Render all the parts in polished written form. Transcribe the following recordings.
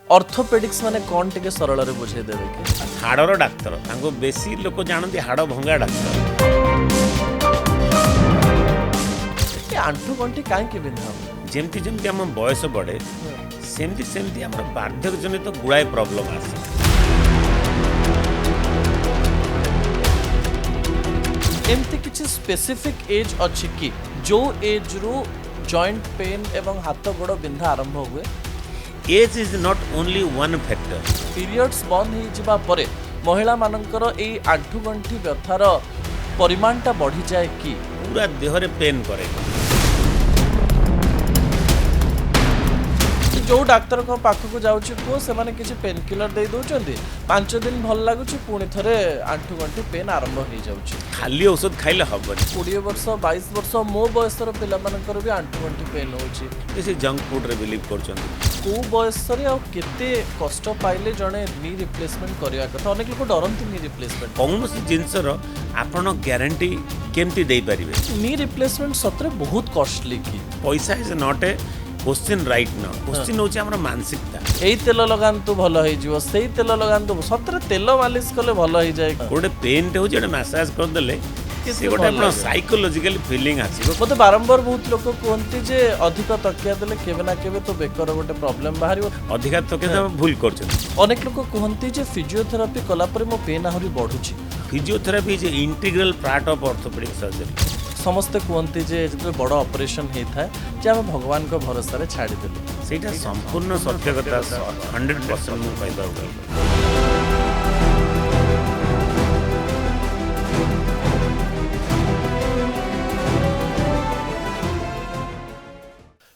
Orthopaedics माने कौन टिके सरल रे बुझे देबे कि हाड़र डाक्तर तांको बेसी लोक जानती हाड़ भंगा डाक्तर। ए आंठू गंठी काहे के बिंधा जेमती जेमती हम बयस बढ़े सेमती सेमती हमर बार्धक्य जनित गुड़ाए प्रॉब्लम आसे। एमती किछि स्पेसिफिक एज अछि कि जो एज रो जॉइंट पेन एवं हाथ गोड़ बिंधा आरंभ हुए। Age is not only one factor. Periods बंद हो जिबा परे महिला मानकर ए आंठू गंठी व्यथार परिमाणटा बढ़ी जाए कि पूरा देह रे पेन करे। जो डाक्तर को पाखक जाउछि को से माने किछि पेन किलर दे दोचंदी 5 दिन भल लागुछि पुणी थरे आंठू गंठी पेन आरंभ हो जाउछि। खाली औषध खाइले हबनी। 20 वर्ष 22 वर्ष मो बयसर पिला मानकर भी आंठू गंठी पेन होछि। जैसे जंक फूड रे बिलीव करचंदी को बयस रे आ केते कष्ट पाइले जणे नी रिप्लेसमेंट करिया कथा। अनेक लोक डरंती नी रिप्लेसमेंट कौन सी जिनसर आपण ग्यारंटी केमती दे परिबे। नी रिप्लेसमेंट सतरे बहुत कॉस्टली की पैसा is not a question right ना। क्वेश्चन होची हमर मानसिकता। एई तेल लगांतु भल होई जिवो सेई तेल लगांतु सतरे तेल मालिश कले भल होई जाय। गोटे पेन टे होची मसाज कर देले से गोटे अपन साइकोलॉजिकल फीलिंग आसीबो। मते बारंबार बहुत लोक कहंती जे अधिक तकिया देले केबे ना केबे तो बेकर गोटे प्रॉब्लम बाहरियो। अधिक तकिया भूल करछन। अनेक लोक कहंती जे फिजियोथेरापी कला परे मो पेन आहुरी बढ़ुची। Physiotherapy is integral part of orthopaedic surgery. समस्ते कहते जे जब बड़ ऑपरेशन होता है जे हम भगवान को भरोसा रे छाड़ी देलु सेटा संपूर्ण सत्य कथा 100% मु पाइबा होगा।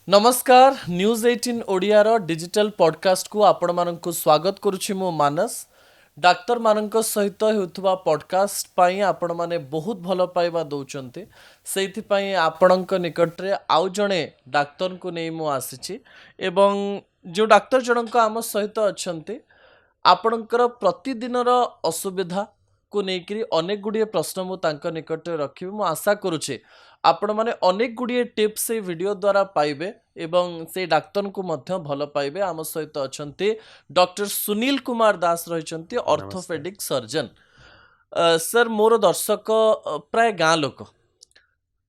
नमस्कार न्यूज 18 ओडिया रो डिजिटल पॉडकास्ट को आपण मानक स्वागत करुछि मो मानस। डाक्तर मानक सहित होउथबा पॉडकास्ट पाई आपण माने बहुत भलो पाइबा दउचंती सेथि पाई आपणक निकट रे आउ जणे डाक्तर को नै मो आसीछि एवं जो डाक्तर जनक आम सहित अछंती आपणकर प्रतिदिन रो असुविधा को नेकरी अनेक गुडिये प्रश्न मु तांक निकट रे रखिबि। मु आशा करूछि आपण माने अनेक गुडिये टिप्स से वीडियो द्वारा पाइबे एवं से डाक्तर को मध्य भल पाइबे। आम सहित अछंती doctor Sunil Kumar Das रहिचंती orthopaedic surgeon. Sir मोर दर्शक प्राय गाँ लोक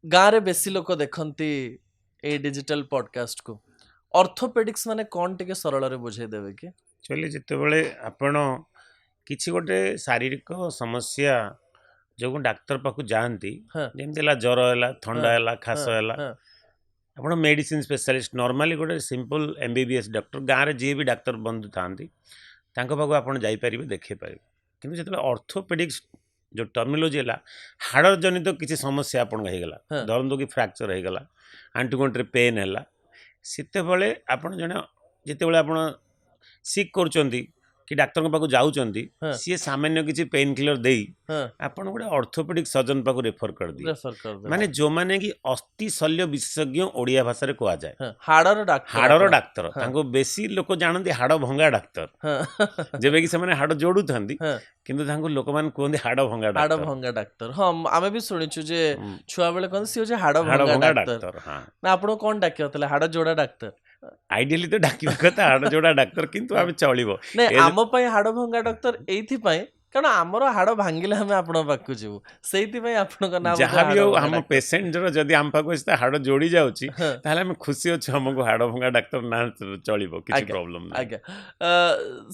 गाँ रे बेसी लोक देखंती ए डिजिटल पॉडकास्ट को ऑर्थोपेडिक्स माने कोन टिके सरल रे बुझे देबे कि चली जते बेले आपण किछि गोटे शारीरिक समस्या जो डाक्तर पाखु जानती जेमती ज्वर है थंडा है खास है आप मेडिसिन स्पेशलिस्ट नॉर्मली गोटे सिंपल एमबीबीएस डॉक्टर गाँव में जी भी डाक्तर बंधु था पाखु आप जापर देखे पारे। कि जो ऑर्थोपेडिक्स जो टर्मिनोलॉजी है हाड़ जनित किसी समस्या आपन होगा धरतु कि फ्रैक्चर होगा आंटू गंटे पेन है सेते आप जिते आप सिक कर कि डाक्तर पाखु जाऊँच सी सामान्य किसी पेन किलर दे आपन गोटे ऑर्थोपेडिक सर्जन पाखु रेफर कर दिए माने जो माने कि अस्थि शल्य विशेषज्ञ ओडिया भाषा रे कहा जाए हाड़र डाक्तर तांको बेसी लोक जानती हाड़ भंगा डाक्तर जेबे कि से हाड़ जोड़ू था किंतु तांको लोक मान कहते हाड़ भंगा डाक्तर। हाँ आमे भी सुनिछु जे छुआ बेले कहते सी जे हाड़ भंगा डाक्तर। हां ना आपन कोन डाकियो हाड़ जोड़ा डाक्तर आइडियली तो डाकिबा कथा हाड़ जोड़ा डाक्तर किंतु आमे चलिबो नै आम पई हाड़ भंगा डाक्तर एथि पई कारण आमर हाड़ भांगिले हमें आपण पाखु जेबू सेति पई आपण का नाम जहां भी हो हम पेशेंट जरो जदी आम पाखु से हाड़ जोड़ी जाउची ताले हम खुशी अछि हमको हाड़ भंगा डाक्तर ना चलिबो किछि प्रॉब्लम नै। आज्ञा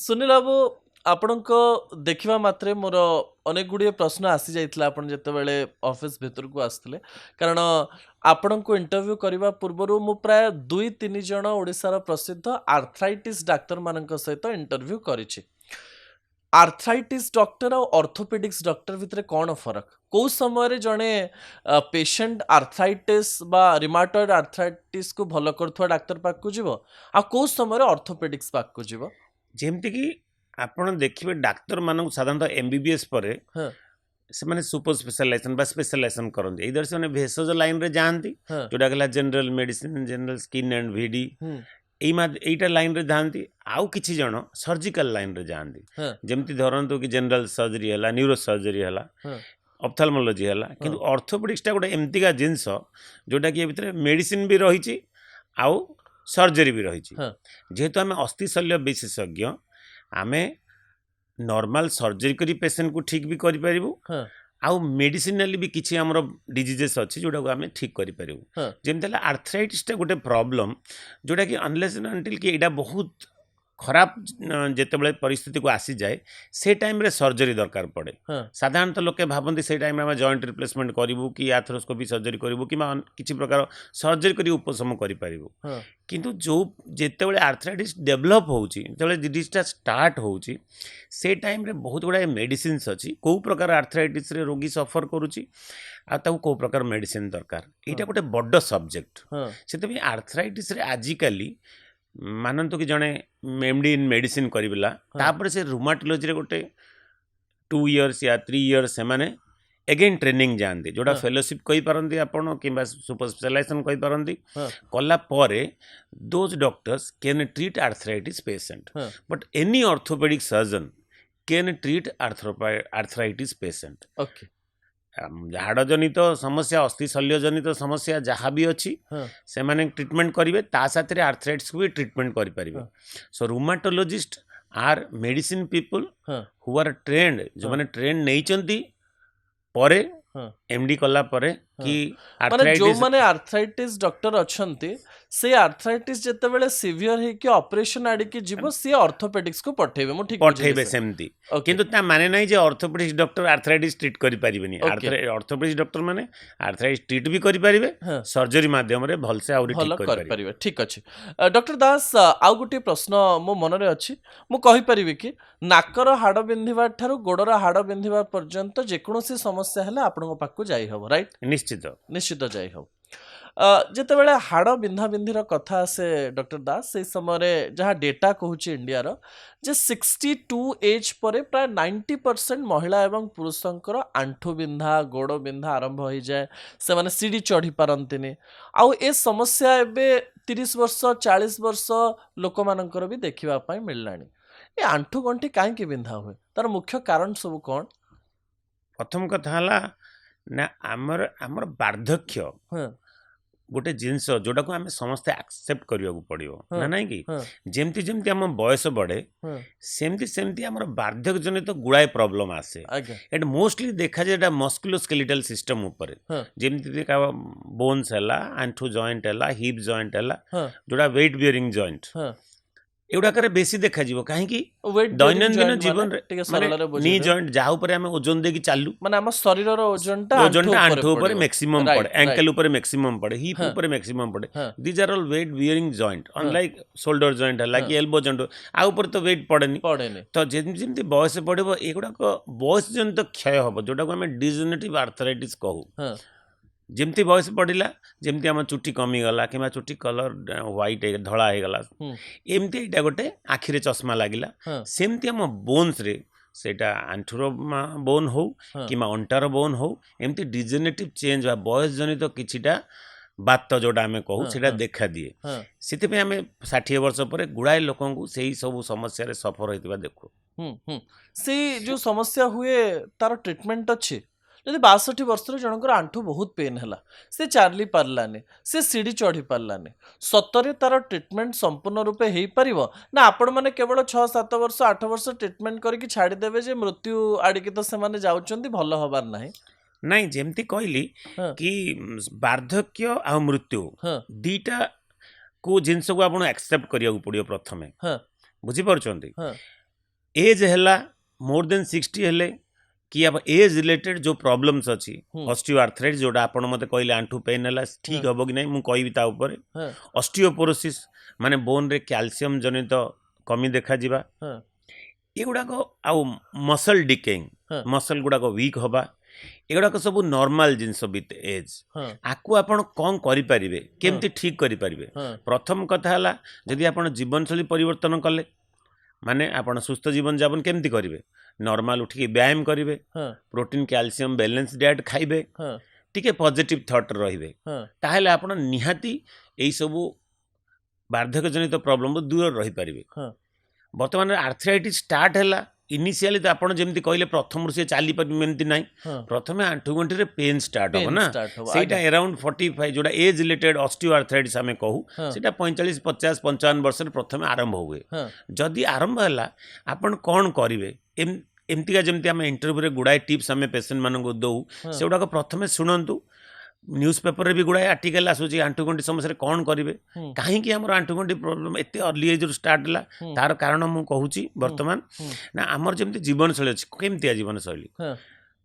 सुनील बाबू आपणक देखिबा मात्रे मोर अनेक गुडिये प्रश्न आसी जाइतला आपण जते बेले ऑफिस भीतर को आस्तले कारण आपण को इंटरव्यू करबा पूर्वरु मु प्राय 2-3 जण ओडिसा प्रसिद्ध आर्थराइटिस डाक्तर मानक सहित इंटरव्यू करिछि। आर्थराइटिस डॉक्टर और ऑर्थोपेडिक्स डॉक्टर भितर कौन फरक कौ समय रे जणे पेशेंट आर्थराइटिस बा रिमाटॉइड आर्थराइटिस को भल करथवा डाक्तर पाक को जीवो आ कौ समय रे ऑर्थोपेडिक्स पाक को जीवो जेमति कि आपण देखिबे डाक्तर मानक साधारणतः एमबीबीएस परे से माने सुपर स्पेशलाइजेशन बा स्पेशलाइजेशन करन इधर से ने भेषज लाइन रे जानती जोडा गला general medicine general skin and VD एटा लाइन रे जानती आउ किछि जण सर्जिकल लाइन रे जानती जेमति धरंतु कि जनरल सर्जरी हला न्यूरो सर्जरी हला ऑप्थेल्मोलॉजी हला किंतु ऑर्थोपेडिक्स टा गोटे एमतिका जिंस जोटा कि ए भितर मेडिसिन भी रहिछि आउ सर्जरी भी रही हाँ। जेहेतु आम अस्थि शल्य विशेषज्ञ आम नॉर्मल सर्जरी करी पेशेंट को ठीक भी करिपारिबु हाँ। आउ मेडिसिनाली भी किसी आमर डिजीजेस अच्छी जोटा को आम ठीक करिपारिबु हाँ। जेमती आर्थराइटिस टा गोटे प्रॉब्लम जोटा कि अनलेस अनटिल कि एटा बहुत खराब जेतेबेले परिस्थिति को आसी जाए से टाइम रे सर्जरी दरकार पड़े हाँ। साधारणतः लोके भाबंती से टाइम आम जॉइंट रिप्लेसमेंट करिवु कि आर्थ्रोस्कोपी सर्जरी करिवु कि किसी प्रकार सर्जरी करी उपशम करि पारिबु हाँ। किंतु जो जेतेबेले आर्थराइटिस डेवलप होउची जेतेबेले डिजीजटा स्टार्ट होउची से टाइम रे बहुत गुडा मेडिसिन्स अछि को प्रकार आर्थराइटिस रे रोगी सफर करूची आ ताऊ को प्रकार मेडिसिन दरकार एटा गोटे बड्ड सब्जेक्ट हाँ। सेतबे आर्थराइटिस रे आजिकाली मानतु कि जड़े एमडी इन मेडिसिन करला तापर से रुमाटोलॉजी रे गोटे 2 इयर्स या 3 इयर्स से माने अगेन ट्रेनिंग जानती जोड़ा हाँ। फेलोशिप कहि पारंती आपण किबा सुपर स्पेशलाइजेशन कहि पारंती हाँ। कला परे those doctors can treat arthritis patient हाँ। But any orthopaedic surgeon can treat arthritis patient okay. हाड़ जनित समस्या अस्थि शल्य जनित समस्या जहाँ भी अच्छी हाँ। से माने ट्रीटमेंट करेंगे ता साथ रे आर्थराइटिस को भी ट्रीटमेंट करि परिबे हाँ। सो रुमाटोलॉजिस्ट आर मेडिसिन पीपल हाँ। हु आर ट्रेंड जो हाँ। माने ट्रेंड नैचंती परे हाँ। एमडी कला परे कि माने जो आर्थराइटिस माने आर्थराइटिस डॉक्टर अछंती से आर्थराइटिस जेतेबेले सिवियर हे कि ऑपरेशन आडी के जीवो से ऑर्थोपेडिक्स को पठेबे मु ठीक पठेबे सेमती ओके। किंतु ता माने नहीं जे ऑर्थोपेडिक्स डॉक्टर आर्थराइटिस ट्रीट करि परिबेनी ओके। ऑर्थोपेडिक्स डॉक्टर माने आर्थराइटिस ट्रीट भी करि परिबे हाँ। सर्जरी माध्यम रे भलसे आउरी भल ठीक कर करि परिबे परिबे ठीक अछि। डॉक्टर दास आउ गुटी प्रश्न मो मन रे अछि मु कहि परिबे कि नाकर हाड़ बिंधिबा ठारू गोडर हाड़ बिंधिबा पर्यंत जे कोनोसी समस्या हेले आपन पाखु जाई हबो राइट निश्चित जाई हबो जेतेबेले हाड़ बिंधा बिंधीर कथा आसे डॉक्टर दास से समय जहाँ डेटा कहूँ इंडिया रो जे 62 एज पर प्राय 90% महिला एवं पुरुषंकर आंठू बिंधा गोड़ बिंधा आरंभ हो जाए से माने सीढ़ी चढ़ी पारंतिनी आउ ए समस्या एबे 30 वर्ष 40 वर्ष लोक मानकर भी देखिबा पई मिललानी ए आंठू गंठी काहे के बिंधा हुए तार मुख्य कारण सब कोन प्रथम कथा हला ना आमर वार्धक्य हाँ। गोटे जिनस जोटा को आम समस्ते एक्सेप्ट करने को पड़ो हाँ। ना नहीं कि हाँ। जेमती जेमती आम बयस बढ़े हाँ। सेमती सेमती आमर वार्धक्य जनित तो गुड़ाए प्रॉब्लम आसे आज्ञा एट मोस्टली देखा जाए मस्कुलोस्केलेटल सिस्टम ऊपर हाँ। जेमती बोन्स है आंठू जॉइंट है हिप जॉइंट है हाँ। जोड़ा वेट बियरिंग जॉइंट हाँ। एगुड़ाक बेसी देखा कहीं वेट दैनंदिन जीवन माने नी जॉइंट जहाँ ऊपर आम ओजन देकी चालू माने हम शरीर रो ओजनटा आंठू ऊपर मैक्सिमम पड़े एंकल ऊपर मैक्सिमम पड़े हिप हाँ। ऊपर मैक्सिमम पड़े हाँ। These are all weight bearing joint unlike shoulder joint है कि एल्बो जॉइंट आ ऊपर तो वेट पड़ेनी पड़ेनी तो जेमती बयस बढ़ो एगुड़ाक बयस जनित क्षय हम जोटा को आम डिजेनेटिव आर्थराइटिस कहू हाँ। जेमती बयस बढ़ला जेमती आम चुट्टी कमीगला कि चुट्टी कलर व्हाइट धड़ा हो गला एमती यहाँ गोटे आखिरे चश्मा लगिला हाँ। सेमती आम बोन्स रे सेटा आंठूर बोन हो हाँ। कि अंटार बोन हो एमती डिजेनेटिव चेंज हुआ बयस जनित तो किछिटा बात जोटा आम कहू हाँ। सेटा हाँ। देखा दिए हाँ। से आम 60 वर्ष पर गुड़ाए लोक से सब समस्या सफर होता देखू से जो समस्या हुए तार ट्रीटमेंट अच्छी जदि 62 वर्ष जनकर आंठू बहुत पेन है से चार्ली पार्लानी से सीढ़ी चढ़ी पार्लानी सतरे तार ट्रीटमेंट संपूर्ण रूपे हो पार ना आपण मैंने केवल 6-7 वर्ष 8 वर्ष ट्रीटमेंट करके छाड़देवे जे मृत्यु आड़िकी तो से जाउछंती भल हबार नाही नहीं जेमती कहली हाँ। कि वार्धक्य आ मृत्यु हाँ। दीटा को जिनस को आपन एक्सेप्ट करिया पड़ियो प्रथमे हाँ। बुझी पारुछंती हाँ। एज हैला मोर देन 60 हेले कि अब एज रिलेटेड जो प्रॉब्लम्स अच्छी ऑस्टियोआर्थराइटिस जोटा आपण मते कहले आंठू पेन हैला ठीक हबो कि नहीं मु कहबी ता ऊपर ऑस्टियोपोरोसिस माने बोन रे कैल्शियम जनित कमी देखा जिबा एगुड़ाक आउ मसल डिकेइंग मसल गुड़ाक वीक हबा एगुड़ाक सब नॉर्मल जिनस विथ एज आकु आपण कौन करिपारिबे केमती ठीक करिपारिबे प्रथम कथा हला जदि आपण जीवनशैली परिवर्तन कले माने आपण सुस्थ जीवन यापन केमती करिवे नॉर्मल उठिक व्यायाम करेंगे प्रोटीन कैल्शियम बैलेंस डाइट खाइबे टिके पॉजिटिव थॉट रहिबे ताहेले आपण निहाती एई सबु वार्धक्य जनित प्रॉब्लम दूर रही पारिबे वर्तमान आर्थराइटिस स्टार्ट हैला इनिशियली तो आपण जेमती कहले प्रथम से चली पारती ना प्रथम आंठुगंठी पेन स्टार्ट हो ना सेटा अराउंड 45 जोटा एज रिलेटेड ऑस्टियोआर्थराइटिस आम कहू सेटा 45 50 55 वर्ष प्रथम आरंभ हुए जदि आरंभ है आपण कौन करेंगे एमतीका जमती आम इंटरव्यू गुड़ाए टिप्स आम पेसेंट मानक दौ से गुड़ाक प्रथम शुणु न्यूज पेपर भी गुड़ाए आर्टिकल आसूची आंठुगंठी समस्या कौन करेंगे कहीं आम आंठुगंठी प्रोब्लेम एत अर्ली एज स्टार्ट है तार कारण मुझे कहूँ बर्तमान ना आमर जमी जीवनशैली अच्छी केमती जीवनशैली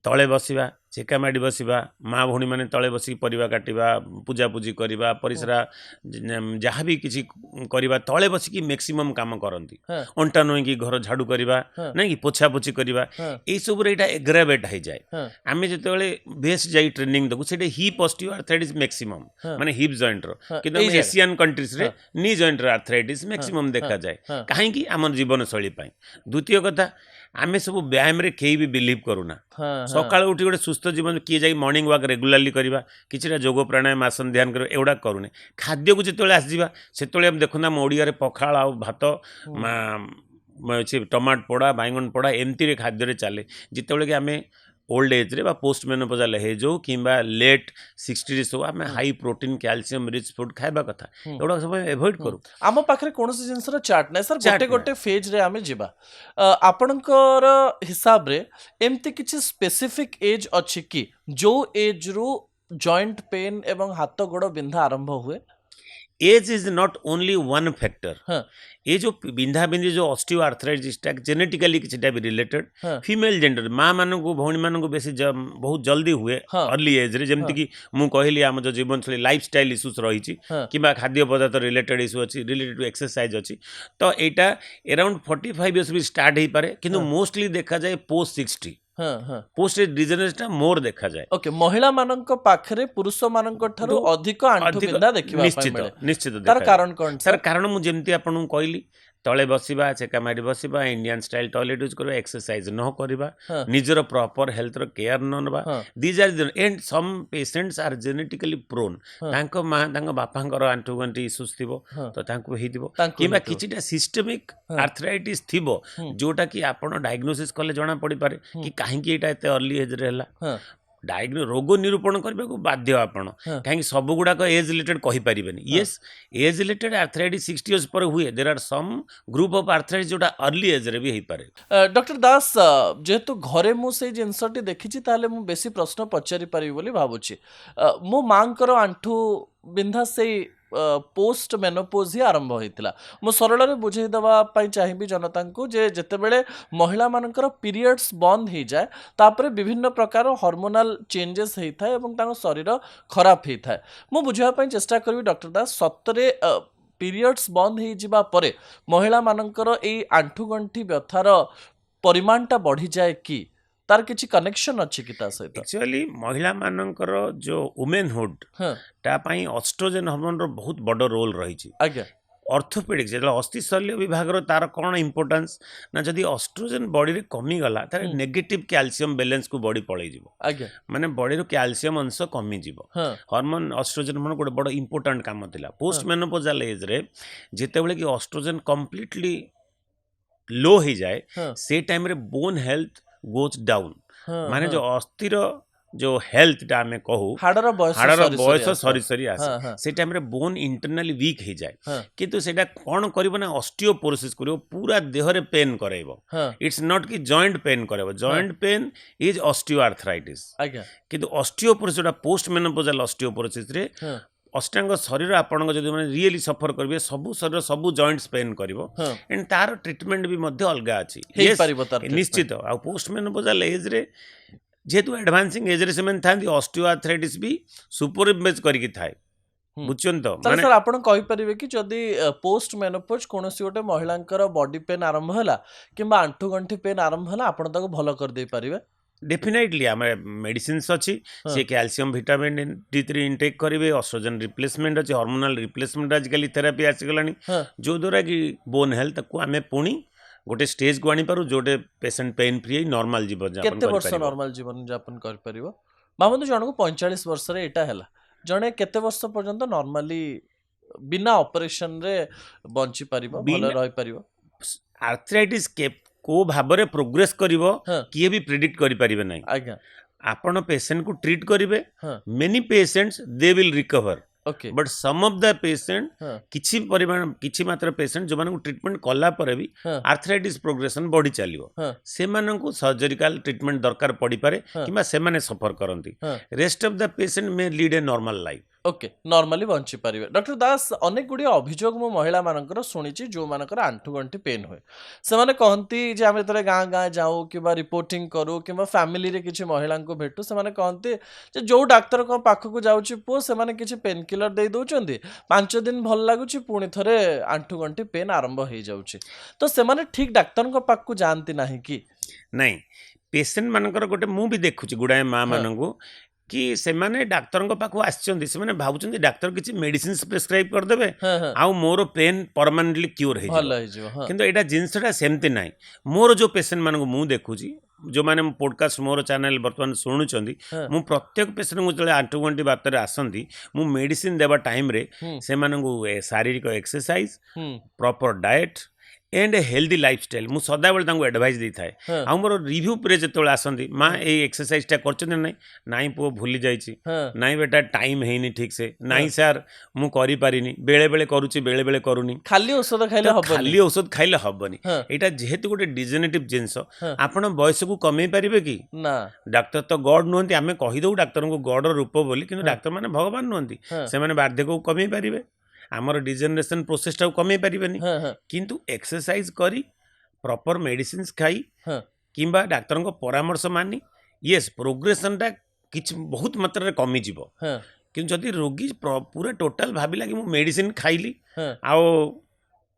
तले बसवा चेका माड़ी बसवा माँ भौणी मैंने तले बसिक परिवा काटिबा पूजापूजी करवा परिसरा जहाँ भी किसी करवा तले बसिक मैक्सिमम काम करती अंटा नोईकी घर झाड़ू करवा ना कि पोछापोछी करवा यही सब एग्रावेट हो जाए आम जो बेस्ट जाई ट्रेनिंग देखू से हिप ऑस्टियोआर्थराइटिस मैक्सिमम माने हिप जॉइंट रो एशियन कंट्रीज रे नी जॉइंट आर्थराइटिस मैक्सिमम देखा जाए कहीं आम जीवनशैली द्वितीय कथा आमे सब व्यायाम रे कहीं भी बिलीव करूना सकाळ उठी गोटे सुस्थ जीवन किए जाए मॉर्निंग वॉक रेगुलाली करवा किसी जोग प्राणायाम आसन ध्यान कर एगुड़ा करूने खाद्य को जिते आसवा से देखुना आम ओडिया पखाल आ भात टमाट पोड़ा बैगन पोड़ा एमती खाद्य चले जिते कि आम ओल्ड एज रे पोस्ट मेनोपॉजल एज हो कि लेट 60 हो आम high protein calcium rich food खाइबा कथा एगुड़ा सब एवॉइड करू आम पाखरे कोनोसी जिंसर चार्ट नै सर गोटे गोटे फेज रे आमे जिबा आपनकर हिसाब रे एमती किछि स्पेसिफिक एज अछि कि जो एज रु जॉइंट पेन एवं हाथ गोड़ बिंधा आरंभ हुए age is not only one factor ये जो बिंधा बिंधी जो ऑस्टियोआर्थराइटिस जेनेटिकली किसी भी रिलेटेड फीमेल जेंडर माँ मान को भौणी मान को बेसी बहुत जल्दी हुए अर्ली एज रे जमती कि मु कहली आम जो जीवनशैली लाइफस्टाइल इश्यूज रही कि खाद्य पदार्थ रिलेटेड इश्यू अच्छी रिलेटेड टू एक्सरसाइज अच्छी तो यहाँ अराउंड 45 इयर्स भी स्टार्ट हो पारे किंतु मोस्टली देखा जाए पोस्ट 60 पोस्ट डिजेनरेशन मोर देखा जाए ओके महिला मानक पाखरे पुरुष मानक ठारू अधिक आंठु बिंधा देखिबा निश्चित निश्चित तार कारण कोन सर कारण मु जेमती आपन कहली तले बसवा चेका माड़ी बसवा इंडियन स्टाइल टॉयलेट यूज करवा एक्सरसाइज न करवा निजर प्रॉपर हेल्थ रो केयर न नबा these are and some patients are genetically prone तांको मां तांको बापांकर आंठुगंठी इश्यूज थिबो तो तांको हेदिबो किबा किछिटा सिस्टेमिक आर्थराइटिस थिबो जोटा कि आपण डायग्नोसिस कले जणा पड़ी पारे कि काहे कि एटा एते अर्ली एज रे हला रोग निरूपण करने को बाध्य आपण कहीं सब गुड़ाक एज रिलेटेड कहि परिबेनी yes age related arthritis 60 years पर हुए there are some group of arthritis जोटा अर्ली एज रे भी हेई पारे डॉक्टर दास जेहेतु घरे मु से जिनसटी देखिछि ताले मु बेसी प्रश्न पचारि पारि बोली भाबुछि मो मांकर आंठू बिंधा से पोस्ट मेनोपोज ही आरंभ होता मु सरल बुझे देवाई चाहिए जनता को जे जेते बेले महिला मानकर पीरियड्स बंद हो जाए तापर विभिन्न प्रकार हार्मोनाल चेंजेस होता है एवं तांको शरीर खराब होता है मु बुझापी चेष्टा करी डॉक्टर दास सतरे पीरियड्स बंद हो जिबा परे महिला मानकर ए आंठुगंठी व्यथार परिमाणटा बढ़ी जाए कि तार किछि कनेक्शन अछि कि ता सहित एक्चुअली महिला मानकर जो वुमेनहुड ता पई ऑस्ट्रोजन हार्मोन रो बहुत बड़ रोल रही छि आज्ञा ऑर्थोपेडिक्स जो अस्थि शल्य विभाग तार कौन इंपोर्टेंस ना जदि ऑस्ट्रोजन बॉडी रे कमी गला तार नेगेटिव कैल्शियम बैलेंस को बॉडी पळै जिवो आज्ञा माने बॉडी रो कैल्शियम अंश कमी जिवो हार्मोन ऑस्ट्रोजन मन गोटे बड़ इंपोर्टेंट काम थिला पोस्ट मेनोपॉजल एज रे जेते बेले कि ऑस्ट्रोजन कंप्लीटली लो हो जाए से टाइम रे बोन हेल्थ गोज डाउन माने जो अस्थिर जो हेल्थ टा हमें कहू हाड़र बयस सरी सरी आसे से टाइम रे बोन इंटरनली वीक हो जाए किंतु सेटा कोन करबो ना ऑस्टियोपोरोसिस करिवो पूरा देह रे पेन कराइबो इट्स नॉट कि जॉइंट पेन कराइबो जॉइंट पेन इज ऑस्टियोआर्थराइटिस आज्ञा किंतु ऑस्टियोपोरोसिस जोटा पोस्ट मेनोपॉजल ऑस्टियोपोरोसिस रे अष्टांग शरीर आपण जदि माने रियली सफर करिवे सबु शरीर सबु जॉइंट्स पेन करिवो एंड तार ट्रीटमेंट भी मध्ये अलगा अछि निश्चित आ पोस्ट मेनोपॉजल एज रे जेतु एडवांसिंग एज रे सेमन थांदी ऑस्टियोआर्थराइटिस भी सुपर इमेज करिकि थाए बुझछन तो माने सर आपण कहि परिबे कि जदि पोस्ट मेनोपॉज कोनोसी गोटे महिलांकर बॉडी पेन आरंभ होला किबा आंठु गंठी पेन आरंभ होला आपण ताको भलो कर दे परिबे डेफिनेटली आम मेडिसिन्स अच्छी सी कैल्शियम विटामिन D3 इंटेक करेंगे ऑस्ट्रोजन रिप्लेसमेंट अच्छी हार्मोनल रिप्लेसमेंट आजिकल थेरापी आसीगला जो द्वारा कि बोन हेल्थ को आम पुणी गोटे स्टेज को आनी Paru Jote patient pain free normal जीवन यापन केते वर्ष नॉर्मल जीवन यापन कर परिबो मामंतु जण को 45 वर्ष रे एटा हैला जणे केते वर्ष पर्यंत नॉर्मली बिना ऑपरेशन रे बंची परिबो भलो रहि परिबो आर्थराइटिस को भाबरे प्रोग्रेस करिवो हाँ किए भी प्रेडिक्ट करि परिबे नै आज्ञा आपण पेशेंट को ट्रीट करिवे हाँ many patients they will recover okay but some of the patient हाँ किछि परिमाण किछि मात्रा पेशेंट जो मानक ट्रीटमेंट कला पर भी हाँ आर्थराइटिस प्रोग्रेशन बढ़ी चलियो हाँ से मानक सर्जरिकल ट्रीटमेंट दरकार पड़ी पारे हाँ किंबा से माने सफर करंती हाँ rest of the patient may lead a normal life okay normally बंची पारिबे डॉक्टर दास अनेक गुडी अभियोग मो महिला मानकर सुनिची जो मानकर आंठू गंठी पेन हुए से माने कहंती जे आमे तरे गां गां जाऊ किबा रिपोर्टिंग करू किबा फैमिली रे किछि महिला को भेटू से माने कहंती जे जो डॉक्टर को पाख को जाउची पो से माने किछि पेन किलर दे दोचंदी 5 दिन भल लागुची पुणी थरे आंठू गंठी पेन आरंभ हो जाउची तो से माने ठीक डॉक्टर को पाख को जानती नाही कि नहीं पेशेंट मानकर गोटे मु भी देखुची गुडाए मां हाँ मानंगु कि से माने डॉक्टर को पाखु आछचंदी से माने भाबुचंदी डॉक्टर किछि मेडिसिन प्रिस्क्राइब कर देबे हाँ हाँ आउ मोर पेन परमानेंटली क्यूर हे भल हो जिवो हाँ किंतु एटा जिनसटा सेमती नाही मोर जो पेशेंट मानक मु देखुची जो माने पॉडकास्ट मोर चैनल वर्तमान शुणुचंदी हाँ मु प्रत्येक पेशेंट को जले आंठू गंठी बात रे आसंदी मु मेडिसिन देबा टाइम रे से मानक शारीरिक exercise proper diet and healthy lifestyle मु सदा बेले तांको एडवाइस दी थाए हाँ आ मोर रिव्यू पर जेतोले आसंदी मां ए एक्सरसाइज टा करचन नै नाई पो भूली जाईची हाँ नाई बेटा टाइम हेनी ठीक से नाई सर मु करि पारिनी बेले बेले करूची बेले बेले करूनी खाली औषध खाइले तो हबनी खाली औषध खाइले हबनी हाँ एटा जेहेतु गोटे डिजेनेटिव जिंस हाँ आपण बयस को कमे पारिबे कि ना डाक्टर तो गॉड नुहंती आमे कहि दउ डाक्टर को गॉड रूप बोली किंतु हाँ डाक्टर माने भगवान नुहंती हाँ से माने बाध्यक को कमे पारिबे हमर डिजेनरेशन प्रोसेस टा कमे पारिबेनी हाँ हाँ किंतु एक्सरसाइज करी प्रॉपर मेडिसिन खाई हाँ किंबा डाक्टर को परामर्श मानी यस प्रोग्रेशन टा किछ बहुत मात्रा रे कमी जिवो हाँ किंतु जदि रोगी पूरा टोटल भाबिला कि मु मेडिसिन खाइली हाँ आओ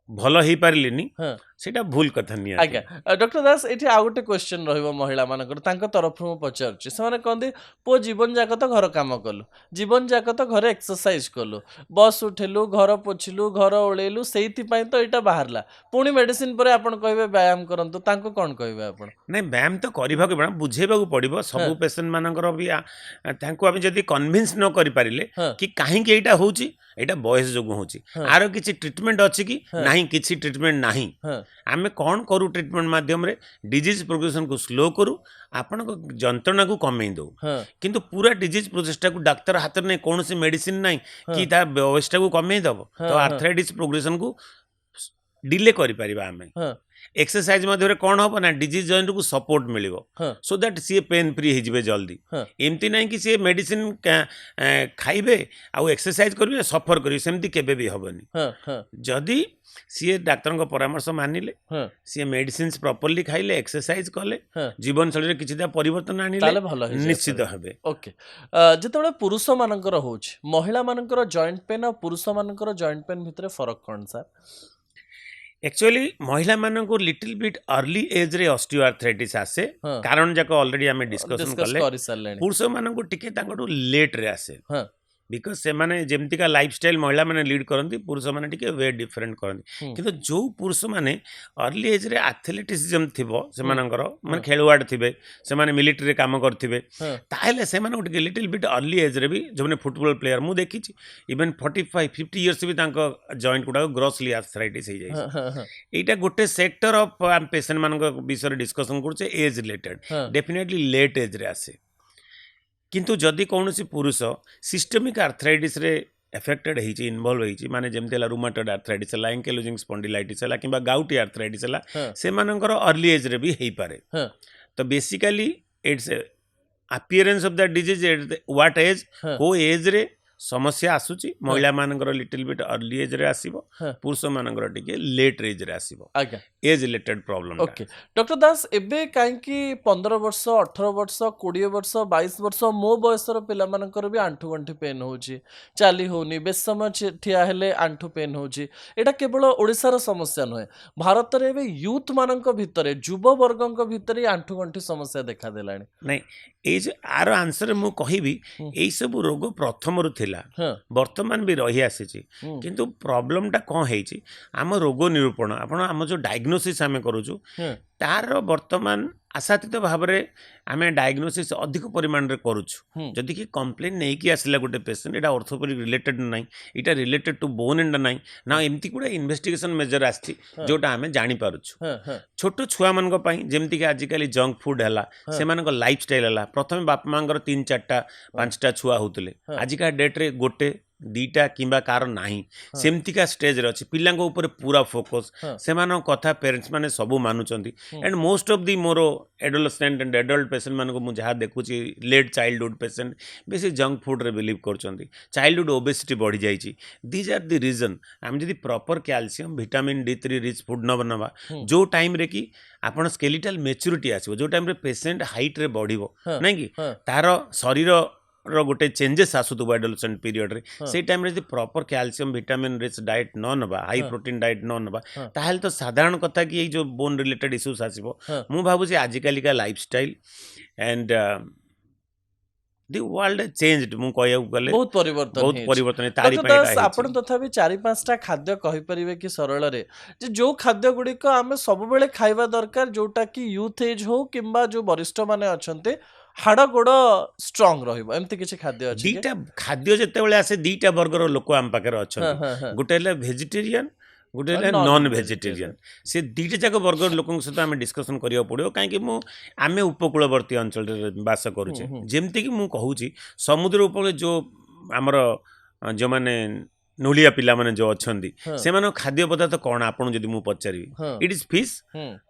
भल हेई पारिलेनी हाँ सेटा भूल कथा निया आज्ञा डॉक्टर दास एठी आ गोटे क्वेश्चन रहइबो महिला मानकर तांको तरफ मु पचारछि से माने कहंदी पो जीवन जाक तो घर काम कलु जीवन जाक तो घरे एक्सरसाइज कलु बस उठेलु घर पोछिलु घर ओळेलु सेइति पई तो एटा बाहरला पुणी मेडिसिन परे आपण कहबे व्यायाम करंतु तांको कोन कहबे आपण नहीं व्यायाम तो करबा के बड़ा बुझेबा को पड़िबो हाँ सब पेशेंट मानकर भी तांको आमे जदी कन्विंस न करि पारिले हाँ कि काहे कि एटा होची एटा बयस जोगु होची हाँ आरो किछि ट्रीटमेंट अछि कि हाँ नाही किछि ट्रीटमेंट नाही हाँ आमे कोन करू ट्रीटमेंट माध्यम रे डिजीज प्रोग्रेशन को स्लो करू आपण को जंत्रणा को कमे दो हाँ किंतु पूरा डिजीज प्रोसेसटा को डाक्टर हाथ में कौन सी मेडिसिन नाही हाँ कि ता व्यवस्था को कमे दब हाँ तो हाँ आर्थराइटिस प्रोग्रेशन को डिले करि परिबा आमे हाँ एक्सरसाइज मध्य कौन हम ना डिजीज जॉइंट को सपोर्ट मिलिबो हाँ सो दैट सी पेन फ्री हो जिवे जल्दी हाँ एमती नहीं कि सी मेडिसिन खाइबे आउ एक्सरसाइज करिवे सफर करिवे सेमती केबे भी हबनी हाँ हाँ जदि सी डाक्टर को परामर्श मानिले हाँ सी मेडिसिन प्रॉपर्ली खाइले एक्सरसाइज कले हाँ जीवन शैली रे किछिदा परिवर्तन आनिले ताले भल हो जाय निश्चित पारे हेबे ओके जेतेबेले पुरुष मानकर होउछ महिला मानकर जॉइंट पेन और पुरुष मानकर जॉइंट पेन भितरे फरक कोन सर एक्चुअली महिला मानक लिटिल बिट अर्ली एज रे ऑस्टियोआर्थराइटिस आसे हाँ कारण जाक ऑलरेडी आमे डिस्कशन डिस्कस कले करि सारलेनी पुरुष मानक टिके तांकटू लेट रे आसे हाँ बिकज से माने जेमती का लाइफस्टाइल महिला माने लीड करती पुरुष माने टिके वे डिफरेंट करती किंतु जो पुरुष माने अर्ली एज रे एथलेटिसिज्म थिबो से मानकर माने हाँ खेलवाड़ थिबे से माने मिलिटरी काम करथिबे हाँ ताहेले से माने टिके लिटिल बिट अर्ली एज रे भी जो माने फुटबॉल प्लेयर मु देखिछि इवन 45 50 इयर्स भी तांको जॉइंट गुडा ग्रोसली आर्थराइटिस हो जाय हाँ हाँ हाँ एटा गोटे सेक्टर ऑफ पेशेंट मानक विषय डिस्कशन करछे एज रिलेटेड हाँ डेफिनेटली लेट एज रे आसे किंतु जदि कौन पुरुष सिस्टेमिक आर्थराइटिस रे एफेक्टेड होती इनवल्व होती माने जमती रुमाटॉइड आर्थराइटिस है एंकिलोजिंग स्पॉन्डिलाइटिस है कि गाउटी आर्थराइटिस है हाँ से मानकर अर्ली एज रे भी हो पारे हाँ तो basically it's appearance of the disease at what age हाँ को एज रे समस्या आसुची हाँ महिला मानकर लिटिल बिट अर्ली एज रे आसीबो हाँ पुरुष मानकर टिके लेट एज रे आसीबो आज्ञा age related problem okay doctor Das एबे काईकि 15 वर्ष 18 वर्ष 20 वर्ष 22 वर्ष मो बयसर पिला मानकर भी आंठू गंठी पेन होची चाली होनी बेस समय ठिया हेले आंठू पेन होची एटा केवल ओडिसार समस्या नहे भारत रे एबे यूथ मानक भितरे युवा वर्गक भितरे आंठू गंठी समस्या देखा देलानी नहीं एज आर आंसर मु कहिबी एई सब रोग प्रथम रु थिला हाँ वर्तमान भी रही आसी किंतु प्रॉब्लम टा कौन है आम रोग निरूपण आपण आम जो डायग्नोसिस आम करूँ हाँ तार वर्तमान आशातीत भाव में आम डायग्नोसिस अधिक परिमाण रे करुछु जदि कि कंप्लेन नहीं कि आसला गोटे पेशेंट एटा ऑर्थोपेडिक रिलेटेड नहीं इटा रिलेटेड टू बोन एंड नहीं ना एमती गुड़ा इन्वेस्टिगेशन मेजर आछि जोटा आमे जानि पारुछु छोट छुआ मन को पई जेमती कि आजिकली जंक फूड हला से मानको लाइफस्टाइल हला प्रथम बाप मांगर 3-4टा 5टा छुआ होतले आजिका डेट रे गोटे 2टा किंबा कार नाही सेमतिका स्टेज रे अछि पिलांग ऊपर पूरा फोकस सेमान कथा पेरेंट्स माने सबु मानुचंती and most of the more adolescent and adult patient मानको मु जहा देखुची लेट चाइल्डहुड पेशेंट बेसी जंक फूड रे बिलीव करचंती चाइल्डहुड ओबेसिटी बढ़ी जाईची दीज आर द रीजन हम जदी proper calcium vitamin D3 rich food न बनवा जो टाइम रे कि आपण स्केलेटल मैच्योरिटी आसीबो जो टाइम रे पेशेंट हाइट रे बढ़िबो नै कि तार शरीर रो गोटे चेंजेस आसुथबो एडोलसेंट पीरियड रे से टाइम रे proper calcium vitamin rich diet न नबा हाई प्रोटीन डाइट न नबा ताहले तो साधारण कथा कि ये जो बोन रिलेटेड इश्यूज आसीबो मु भाबु जे आजिकली का lifestyle and the world changed मु कहया गले बहुत परिवर्तन है तारी पई दास आपण तथापि 4-5टा खाद्य कहि परिबे कि सरल रे जे जो खाद्य गुडी को आमे सब बेले खाइबा दरकार जोटा कि यूथ एज हो किंबा जो वरिष्ठ माने अछंते हाड़ गोड़ स्ट्रांग रहिबो एमती किछि खाद्य अछि दीटा खाद्य जते बेले आसे दीटा वर्गर लोक आम पाकर अछन गोटे ले वेजिटेरियन गोटे ले नॉन वेजिटेरियन से दीटा जाक वर्गर लोकन सहित आम डिस्कशन करिया पड़ियो काहे कि आमे उपकूलवर्ती अंचल रे वास करूचे जेमती कि मु कहूची समुद्र ऊपर जो हमर जो माने नोलिया पिला माने जो अछंदी से मानो खाद्य पदार्थ कोन आपन जदी मु पचारी इट इज फिश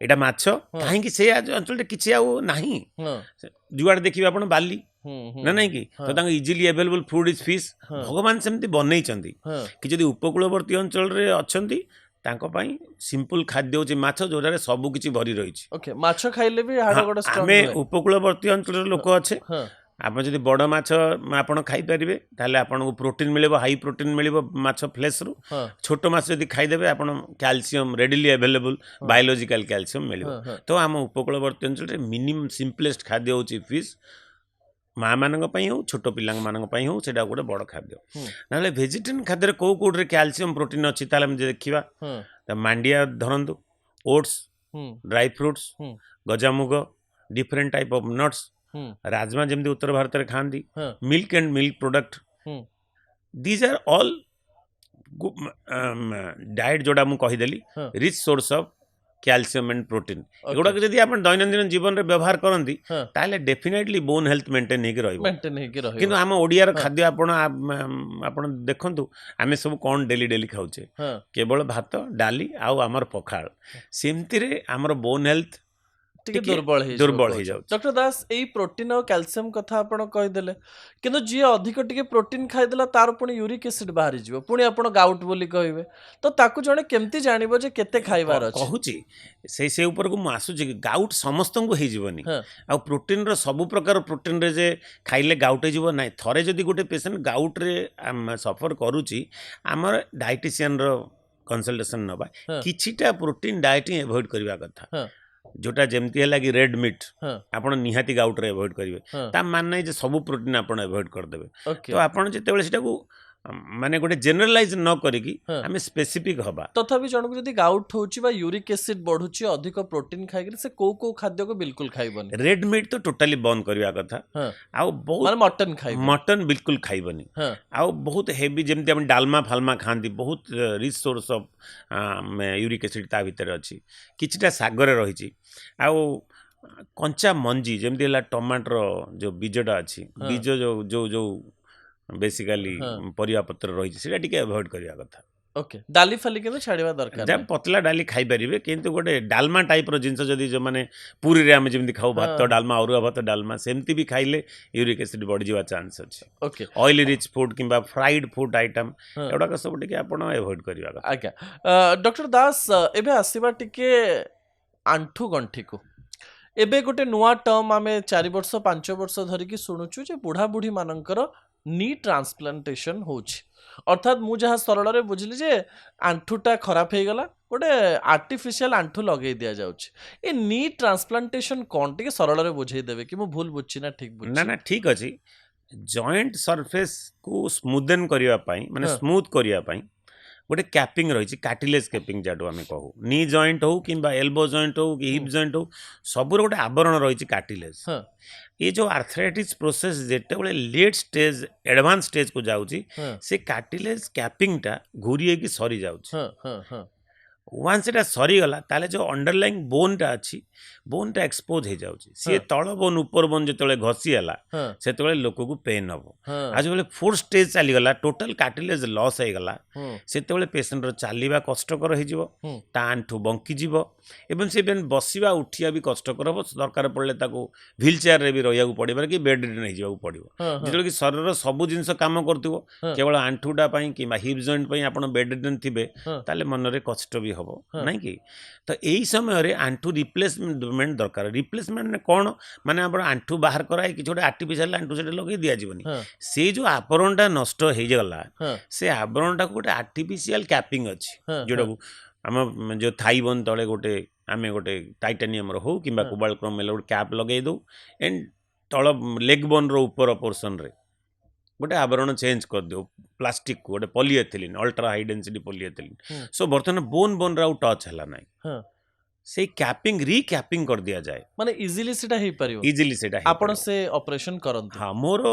एटा माछो काहे कि से अंचल रे किछि आउ नाही जुआड देखिबा आपन बाली ना नहीं कि तो तांग easily available food is fish भगवान सेमती बनै चंदी कि जदी उपकूलवर्ती अंचल रे अछंदी तांको पई सिंपल खाद्य होची माछो जोरा सब किछि भरी रहिछि ओके माछो खाइले भी हाड़ गोड़ स्ट्रांग हमें उपकूलवर्ती अंचल रे लोक अच्छे आप जब बड़ माछ आपड़ खाईपारे ताले आपको प्रोटीन मिले हाई प्रोटीन मिले माछ फ्लेश रु छोट माछ जब खाईदे आप calcium readily available biological calcium मिले तो आम उपकूलवर्ती अंचल मिनिमम सिंपलेस्ट खाद्य होची फिश माँ मान हो छोट पिला हो से गोटे बड़ खाद्य ना वेजिटेरियन खाद्य कौ कौटे कैल्शियम प्रोटीन अच्छी देखा मांडिया धरतु ओट्स ड्राई फ्रूट्स गजामुग different type of nuts rajma जमती उत्तर भारत में खाती milk and milk product these are all diet जोड़ा मुझे कहीदेली rich source of calcium and protein एगुड़ा जब आप दैनंदिन जीवन में व्यवहार करती ताले डेफिनेटली बोन हेल्थ मेंटेन किंतु आम ओडिया खाद्य आपण देखंतु आमे सब कौन डेली डेली खाऊचे केवल भात डाली आउ आमर पखाल सेमती रे आमर बोन हेल्थ दुर्बल हो जाए डॉक्टर दास यही प्रोटीन और कैल्शियम कथा आपण कहीदेले किंतु जी अधिक टिके प्रोटीन खाईदेला तार पुणी यूरिक एसिड बाहरी जीवो पुणी आपण गाउट बोली कहबे तो ताकू जणे केमती जानिबो जे केते खाइबार अछि कहूची से ऊपर को मु आसुची गाउट समस्त को हे जीवनी आ प्रोटीन रो सब प्रकार प्रोटीन रे जे खाइले गाउट हे जीवो नै थरे जदी गोटे पेशेंट गाउट रे सफर करूची हमर डायटिशियन रो कंसल्टेशन नबा किछिटा प्रोटीन डाइट अवॉइड करबा कथा जोटा जमती है कि रेड मीट आपण निहाती गाउट रे अवॉइड करिवे ता मान नै जे सब प्रोटीन आपण अवॉइड कर देबे तो आपण जेते बेले सेटा को माने गोटे जनरलाइज न करिकी हमें स्पेसिफिक हबा तथापि जणको जदी गाउट होची बा यूरिक एसिड बढ़ुची अधिक प्रोटीन खाइकरी से को खाद्य को बिल्कुल खाइबनी रेड मीट तो टोटली बंद करबा कथा आ बहुत माने मटन खाइबो मटन बिल्कुल खाइबनी आ बहुत हेवी जेमती हम डालमा फालमा खांदी बहुत rich source of uric acid ता भीतर अछि किछटा सागर रहिची आ कंचा मंजी जेमती हला टमाटर जो बीजडा अछि बीज जो जो जो बेसिकली परिया पत्र रही है टिके अवॉइड करिया कथा ओके डाली फाली के छाड़वा दरकार जब पतला डाली खाई परिबे किंतु गोटे डालमा टाइप रो जिंस जदी जो माने पूरी रे हम जेमति खाऊ भात डालमा अरुआ भात डालमा सेमति भी खाइले यूरिक एसिड बढ़ जीवा चांस अछि ओके ऑयल रिच फूड किंबा फ्राइड फूड आइटम एडा का सब टिके आपण अवॉइड करिया कथा आज्ञा डॉक्टर दास एबे आसीबा टिके आंठू गंठी को एबे गोटे नुआ टर्म आमे 4 वर्ष 5 वर्ष धरि की सुनुचु जे बुढ़ा बुढ़ी मानकर नी ट्रांसप्लांटेशन होछि अर्थात मु जहाँ सरल रे बुझली जे आंठूटा खराब हो गला गोटे आर्टिफिशियल आंठू लगे दिया जाउछि ए नी ट्रांसप्लांटेशन कोन टिके सरल रे बुझेई देबे कि मु भूल बुझछि ना ठीक बुझछि ना ठीक अछि जॉइंट सरफेस को स्मूथन करिया पई माने स्मूथ करिया पई गोटे कैपिंग रही कार्टिलेज कैपिंग जहाँ आम कहू नी जॉइंट हो कि एल्बो जॉइंट हो कि हिप जॉइंट हो सबूर गोटे आवरण रही कार्टिलेज ये जो आर्थराइटिस प्रोसेस जिते लेट स्टेज एडवांस स्टेज को जाऊँगी से कार्टिलेज कैपिंगटा घूरी की सरी जाऊँगी वन्स एटा सरीगला ताले जो अंडरलाइंग बोनटा अच्छी बोनटा एक्सपोज हो जाऊँगी सी तल बोन उपर बोन जो घसीगला से लोक को पेन हम आज बेले फोर्थ स्टेज चलीगला टोटल कार्टिलेज लॉस होगला से पेसेंटर चलवा कष्टकर हो आंठू बंकीज एवं से बसवा उठिया भी कष्टकर हम दरकार पड़े व्हील चेयर रे भी रहा पड़े कि बेड रिडन हो पड़ो जो कि शरीर सब जिन काम कर केवल आंठूटा कि हिप जॉइंट आप बेड रिडन थे ताले मनरे कष्ट भी हम नहीं कि तो यही समय आंठू रिप्लेसमेंट दरकार रिप्लेसमेंट कौन माने आप आंठू बाहर कराए कि गोटे आर्टिफिशियल आंठू से लगे दिजावनी से जो आवरणटा नष्ट हो गला से आवरणटा गोटे आर्टिफिशियल कैपिंग अच्छी जोटा को आम जो थाई बोन तले गोटे आम गोटे टाइटानियम हो कि कोबाल्टक्रम गोटे कैप लगे दो एंड तल लेग बोन ऊपर पोर्सन रे गोटे आवरण चेंज कर दो प्लास्टिक को गोटे polyethylene ultra high density polyethylene so बर्तमान बोन बोन राउ टच है ना से कैपिंग रिकैपिंग कर दिया जाए माने इजीली सेटा हे परियो इजीली सेटा आपण से ऑपरेशन करंती हां मोर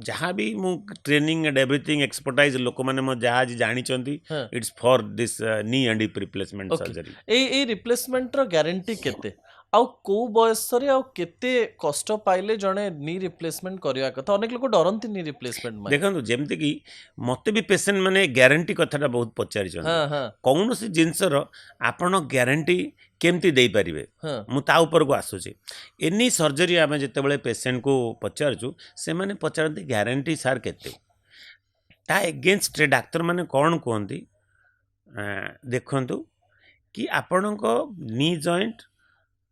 जहाँ भी मु ट्रेनिंग एंड एवरीथिंग एक्सपर्टाइज लोक माने मो जहाँ जानी चंती it's for this knee and hip replacement surgery ए रिप्लेसमेंट रो गारंटी केते आउ को बयस रे आउ केते कष्ट पाइले जणे नी रिप्लेसमेंट करिया कथा अनेक लोक डरंती नी रिप्लेसमेंट में देखंतु जेमते कि मते भी पेशेंट माने गारंटी कथाटा बहुत पचारि छन कौन सी जिनसर आपण गारंटी केमती दे पारिबे मु ता ऊपर को आसुची एनी सर्जरी आमे जेतेबेले पेशेंट को पचारचु से माने पचारती गारंटी सार केते ता एगेंस्ट डाक्टर माने कौन कहती देखंतु कि आपणको नी जॉइंट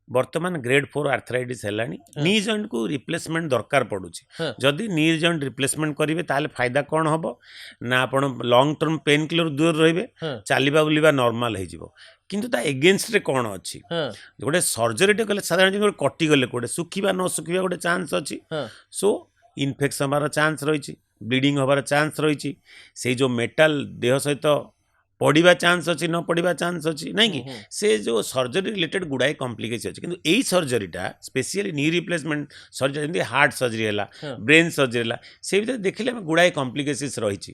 वर्तमान ग्रेड 4 आर्थराइटिस हेलानी नी जॉइंट को रिप्लेसमेंट दरकार पड़ुची जदि नी जॉइंट रिप्लेसमेंट करेंगे ताले फायदा कौन हम ना आपण लॉन्ग टर्म पेन किलर दूर रहिबे चलिबा बुलिबा नॉर्मल हो जिवो किंतु ता एगेंस्ट रे कौन अच्छी गोटे सर्जरी कले साधारण कटि गले गोटे सुखिबा न सुखिबा गोटे चांस अच्छी सो इन्फेक्शन हबार चांस रही ब्लीडिंग हबार चांस रही से जो मेटाल देह सहित पढ़ा चांस अच्छी न पढ़ा चांस अच्छी नहीं कि से जो सर्जरी रिलेटेड गुड़ाए कॉम्प्लिकेशन अच्छी किंतु यही सर्जरीटा स्पेशली नी रिप्लेसमेंट सर्जरी जमी हार्ट सर्जरी है ब्रेन सर्जरी है से भीतर देखिले गुड़ाए कॉम्प्लिकेशंस रही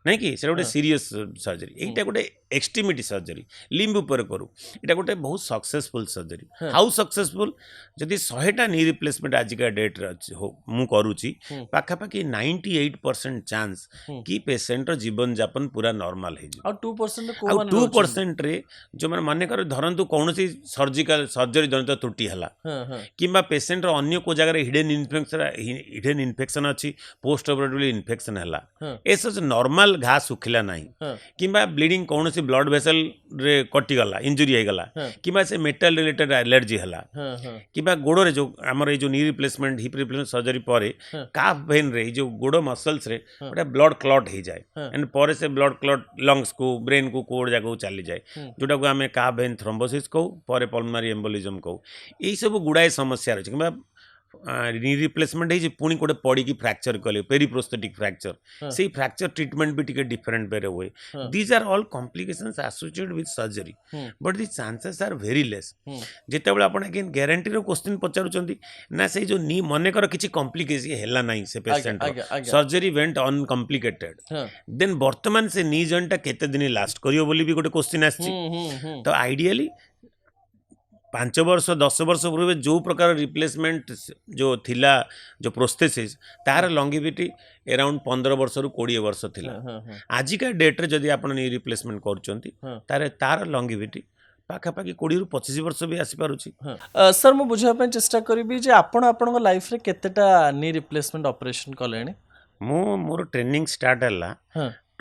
नहीं कि से गोटे सीरीयस सर्जरी एटा गोटे एक्सट्रीमिटी सर्जरी लिम्ब ऊपर करू एटा गोटे बहुत सक्सेसफुल सर्जरी हाउ सक्सेसफुल जदि 100टा नी रिप्लेसमेंट आजिका डेट मु करूची पाखापाखि 98% चांस कि पेशेंट जीवन जापन पूरा नॉर्मल है 2% रे जो मैंने मन कर धरतु कौन सर्जिकल सर्जरी जनित त्रुटि है कि पेशेंट अन्य को जगह हिडन इन्फेक्शन अच्छी पोस्ट ऑपरेटिव इन्फेक्शन है एस नॉर्मल घा सुखिला नहीं कि ब्लीडिंग कौन ब्लड वेसल रे कटिगला इंजुरी होगला कि से मेटल रिलेटेड एलर्जी है कि गोड़ रे जो आमर ये जो knee replacement hip replacement surgery पर काफ वेन रे जो गोड़ मसल्स रे गोटे ब्लड क्लॉट हो जाए एंड पर से ब्लड क्लॉट लंग्स को ब्रेन को कोड जगह चली जाए जोटा को आम काफ वेन थ्रोम्बोसिस कहू पर पल्मोनारी एम्बोलिज्म कहू यही सब गुड़ाए समस्या रही कि नी रिप्लेसमेंट है पुणी गोटे पड़ी की फ्रैक्चर कले पेरीप्रोस्थेटिक फ्रैक्चर से फ्रैक्चर ट्रीटमेंट भी टिके डिफरेंट वे हुए these are all complications associated with surgery but the chances are very less जितेबाला आप अगेन गारंटी क्वेश्चन पचारुचंती ना से जो नी मन कर किसी कॉम्प्लिकेशन है ना से patient surgery went uncomplicated then वर्तमान से नी जॉइंट केते दिन लास्ट करियो बोली भी गोटे क्वेश्चन आछि तो आइडियली 5 वर्ष 10 वर्ष पूर्व जो प्रकार रिप्लेसमेंट जो थिला जो प्रोस्थेसिस तार लॉन्गिविटी अराउंड 15 वर्ष रु 20 वर्ष थिला आजिका डेट रे जदि आपण नी रिप्लेसमेंट करचंती तार लॉन्गिविटी पाखापाखि 20 रु 25 वर्ष भी आसी पारुची सर मु बुझा पे चेष्टा करबी जे आपण आपन लाइफ रे केतेटा नी रिप्लेसमेंट ऑपरेशन कलेनी मु मोर ट्रेनिंग स्टार्ट हला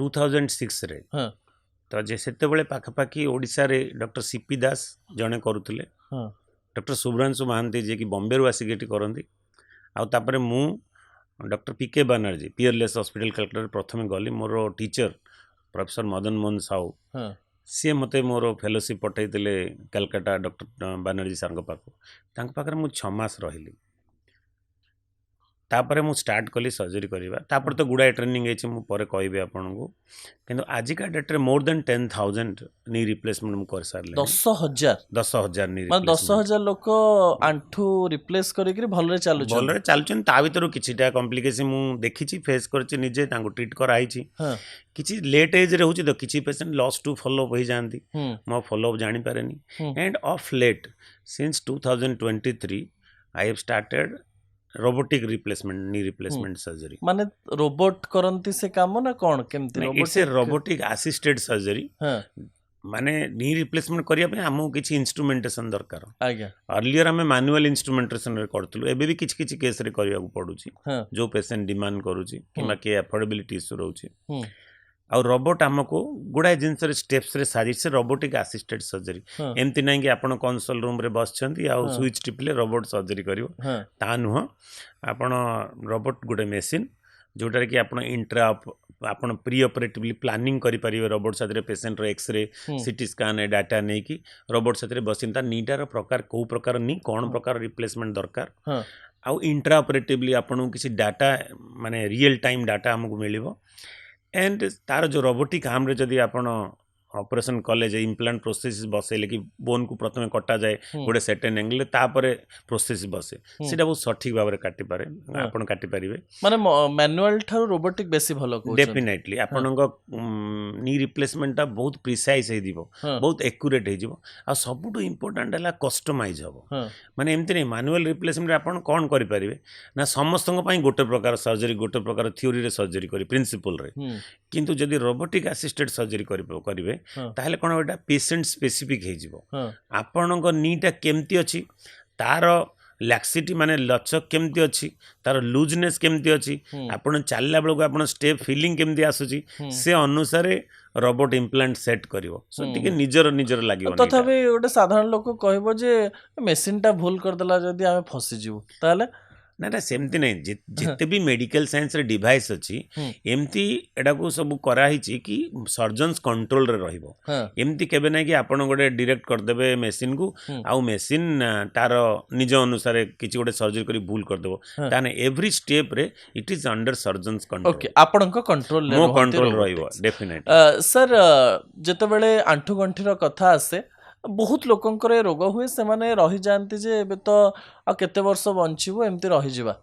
2006 रे तो जे सेते बेले पाखापाखि ओडिसा रे डॉक्टर सीपी दास जने करूथिले डॉक्टर शुभ्रांशु महांती जे कि बॉम्बे रु आसी गेटी करंदी आ तापरे मु doctor PK Banerjee Peerless hospital Calcutta प्रथम गली मोर टीचर प्रोफेसर मदन मोहन साहू सी मते मोर फेलोशिप पठाइले कलकत्ता डॉक्टर बनर्जी सर पाखु पाखे मु 6 मास रही तापर मु स्टार्ट कली सर्जरी करवा तापर तो गुड़ाए ट्रेनिंग है पर कहबी आपको किंतु आजिका डेट रे मोर देन 10,000 नी रिप्लेसमेंट मु कर सारे 10,000 10,000 नी ମାନେ 10,000 ଲୋକ ଆଣ୍ଠୁ ରିପ୍ଲେସ୍ କରିକିରି ଭଲରେ ଚାଲୁଛନ୍ତି भलरे चलुछन ता भीतर किछिटा कॉम्प्लिकेशन मु देखिछि फेस करछि निजे तांको ट्रीट कराइछि ହଁ किछि लेट एज रे होछि तो किछि patient loss to follow up होई जानती ହୁଁ मो फॉलो अप जानि पारेनी ହୁଁ and of late since 2023 I have started robotic replacement knee replacement surgery ମାନେ ରୋବୋଟ କରନ୍ତି ସେ କାମ ନା କଣ କେମିତି it's a robotic assisted surgery ହଁ माने नी रिप्लेसमेंट करिया पे हमहु किछि इंस्ट्रूमेंटेशन दरकार ଆଜ୍ଞା अर्लियर हमें मैनुअल इंस्ट्रूमेंटेशन रे करथलु एबे भी किछि किछि केस रे करिया पड़ुछि ହଁ जो पेशेंट डिमांड करूछि किमा के अफोर्डेबिलिटी इशू रहउछि ହୁଁ और रोबोट आमको गुड़ाए जिनस स्टेप्स रे सारी से रोबोटिक असिस्टेड सर्जरी ହଁ एमती नहीं कि आपण कंसोल रूम रे बसछंती आ हाँ। स्विच टिपले रोबोट सर्जरी करिवो ହଁ ता नुह आपण रोबोट गुटे मेसिन जोटार कि आपण इंट्रा आपण प्री ऑपरेटिवली प्लानिंग करि परिबे रोबोट साथरे पेशेंट रो एक्सरे ହୁଁ सीटी स्कैन डाटा नै कि रोबोट साथरे बसिनता नीटार प्रकार को प्रकार नी कोन प्रकार रिप्लेसमेंट दरकार ହଁ आउ इंट्रा ऑपरेटिवली आपण किसी डाटा माने रियल टाइम डाटा हमको मिलिबो एंड तार जो रोबोटिक आर्म रे जदि आपण ऑपरेशन कले जे इम्प्लांट प्रोसेस बसेले कि बोन को प्रथमे कटा जाए ହୁଁ गोटे सर्टेन एंगल तापर प्रोसेस बसे ହୁଁ सेटा बहुत सठिक भाव काटि पारे हाँ। आपण काटि परिबे ମାନେ ମ୍ୟାନୁଆଲ ଠାରୁ ରୋବୋଟିକ ବେଶୀ ଭଲ କହୁଛନ୍ତି डेफिनेटली आपणक नी रिप्लेसमेंट टा बहुत प्रिसाइज हे दिबो ହଁ बहुत एक्यूरेट हे जिवो आ सबुटो इंपोर्टेंट हला कस्टमाइज हबो ହଁ माने एमती नहीं मैनुअल रिप्लेसमेंट आपण कोन करि परिबे ना समस्तक पई गोटे प्रकार सर्जरी गोटे प्रकार थ्योरी रे सर्जरी करी प्रिंसिपल रे ହୁଁ किंतु जदि रोबोटिक असिस्टेड सर्जरी करिवे ହଁ ताहले कोन एटा पेशेंट स्पेसिफिक हे जिवो ହଁ आपणक नीटा केमती अछि तार लैक्सिटी माने लचक केमती अछि तार लूजनेस केमती अछि ହୁଁ आपण चालला बेलको आपण स्टेप फीलिंग केमती आसुची ହୁଁ से अनुसार रोबोट इम्प्लांट सेट करिवो सो ହୁଁ टिके ହୁଁ निजर निजर लागिवो ତଥାପି ଗୋଟେ ସାଧାରଣ ଲୋକ କହିବ ଯେ ମେସିନଟା ଭୁଲ କରିଦେଲା ଯଦି ଆମେ ଫସିଯିବୁ ତାହେଲେ ना ना सेमती नहीं जिते भी मेडिकल साइंस रे डिवाइस अछि ହୁଁ एमती एडा को सब करा हिची कि सर्जन्स कंट्रोल रे रहिबो ହଁ एमती केबे नै कि आपण गोटे डायरेक्ट कर देबे मशीन को ହୁଁ आउ मशीन तार निज अनुसार किछि गोटे सर्जरी करी भूल कर देबो ହଁ ताने एवरी स्टेप रे it is under surgeons control okay ଆପଣଙ୍କ କଣ୍ଟ୍ରୋଲ मो कंट्रोल रहिबो डेफिनेटली ସାର୍ ଯେତେବେଳେ ଆଣ୍ଠୁ ଗଣ୍ଠିର କଥା ଆସେ ବହୁତ ଲୋକଙ୍କର ଏ ରୋଗ ହୁଏ ସେମାନେ ରହିଯାଆନ୍ତି ଯେ ଏବେ ତ ଆଉ କେତେ ବର୍ଷ ବଞ୍ଚିବୁ ଏମିତି ରହିଯିବା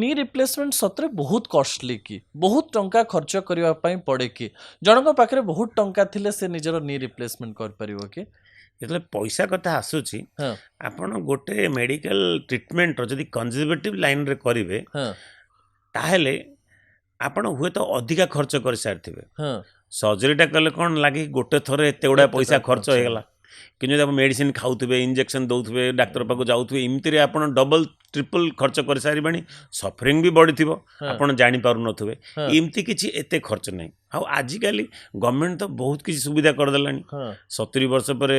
ନି ରିପ୍ଲେସମେଣ୍ଟ ସତରେ ବହୁତ କଷ୍ଟଲି କି ବହୁତ ଟଙ୍କା ଖର୍ଚ୍ଚ କରିବା ପାଇଁ ପଡ଼େ କି ଜଣଙ୍କ ପାଖରେ ବହୁତ ଟଙ୍କା ଥିଲେ ସେ ନିଜର ନି ରିପ୍ଲେସମେଣ୍ଟ କରିପାରିବ କି ଯେତେବେଳେ ପଇସା କଥା ଆସୁଛି ହଁ ଆପଣ ଗୋଟେ ମେଡିକାଲ ଟ୍ରିଟମେଣ୍ଟର ଯଦି କନଜରଭେଟିଭ ଲାଇନରେ କରିବେ ହଁ ତାହେଲେ ଆପଣ ହୁଏତ ଅଧିକା ଖର୍ଚ୍ଚ କରିସାରିଥିବେ ହଁ सर्जरीटा कले कौन लगे गोटे थर एत गुड़ा एते पैसा खर्च खर्च होगा कि आप मेडिसिन खाऊे इंजेक्शन दौथे डाक्तर पाक जाऊे इमती आप डबल ट्रिपल खर्च कर सारे सफरिंग भी बढ़ी थो हाँ। आप जापर नुए हाँ। इमती किसी एत खर्च नहीं आजिकल गवर्नमेंट तो बहुत किसी सुविधा करदेला हाँ 70 वर्ष पर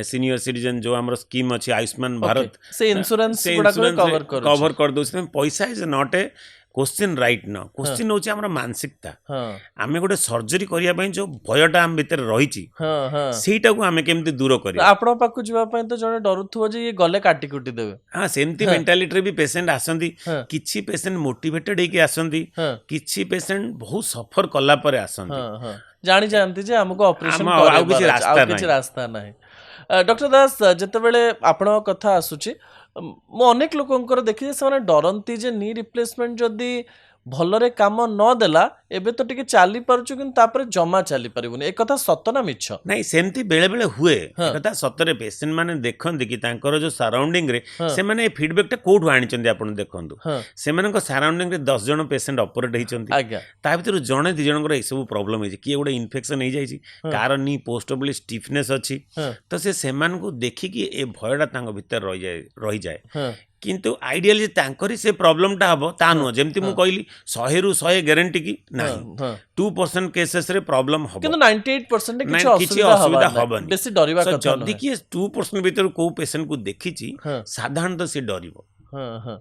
सीनियर सिटीजन जो आम स्कीम अच्छी आयुष्मान भारत से इंश्योरेंस कवर कर दो पैसा is not a question right न क्वेश्चन होची हमर मानसिकता हाँ आमे गोटे सर्जरी करिया पई जो भयटा हम भीतर रहिची हाँ हाँ सेटा को आमे केमती दूर करिया आपण पाखु जीवा पई तो जने डरुथुव जे ये गले काटी कुटी देबे हां सेमती हाँ। मेंटालिटी रे भी पेशेंट आसंती हाँ किछि पेशेंट मोटिवेटेड हेकी आसंती हाँ किछि पेशेंट बहुत सफर कला परे आसंती हाँ हाँ जानी जानती जे हमको ऑपरेशन आम आउ किछि रास्ता किछि नाही रास्ता नाही डॉक्टर दास जेतेबेले आपण कथा आसुची मो अनेक लोकंकर देखि से डरंती जे नी रिप्लेसमेंट जदी भलरे काम न देला एबे तो टिके चाली पारुछु किन तापर जमा चाली परिबुनी एक कथा सत ना मिछ नहीं सेमती बेले बेले हुए हाँ। कथा सतरे पेशेंट माने देखंती कि तांकर जो सराउंडिंग रे हाँ। से माने फीडबैक टा कोठु आनिचंदी आपण देखंतु हाँ सेमानक सराउंडिंग रे 10 जण पेशेंट ऑपरेट हिचंती आज्ञा ता भीतर जणे दी जनकर ए सब प्रॉब्लम है किए गोटे इन्फेक्शन हो जाइए हाँ। कार नी पोस्टेबल स्टिफनेस अच्छी हाँ तो से को देखिकी ए भयटा तांको भीतर रही जाए हाँ किंतु आइडियली तांकरी से प्रॉब्लम टा हबो ता नुह जेमती मु हाँ। कहली 100 रु 100 गारंटी की हाँ नहीं हाँ 2% केसेस रे प्रॉब्लम हबो किंतु 98% नहीं, किछि किछि असुविधा असुविधा हबा हबनी। बेसी डरिबा So, कथा जदि न कि 2% भीतर को पेशेंट को देखिची हाँ साधारणतः से डरिबो हाँ हाँ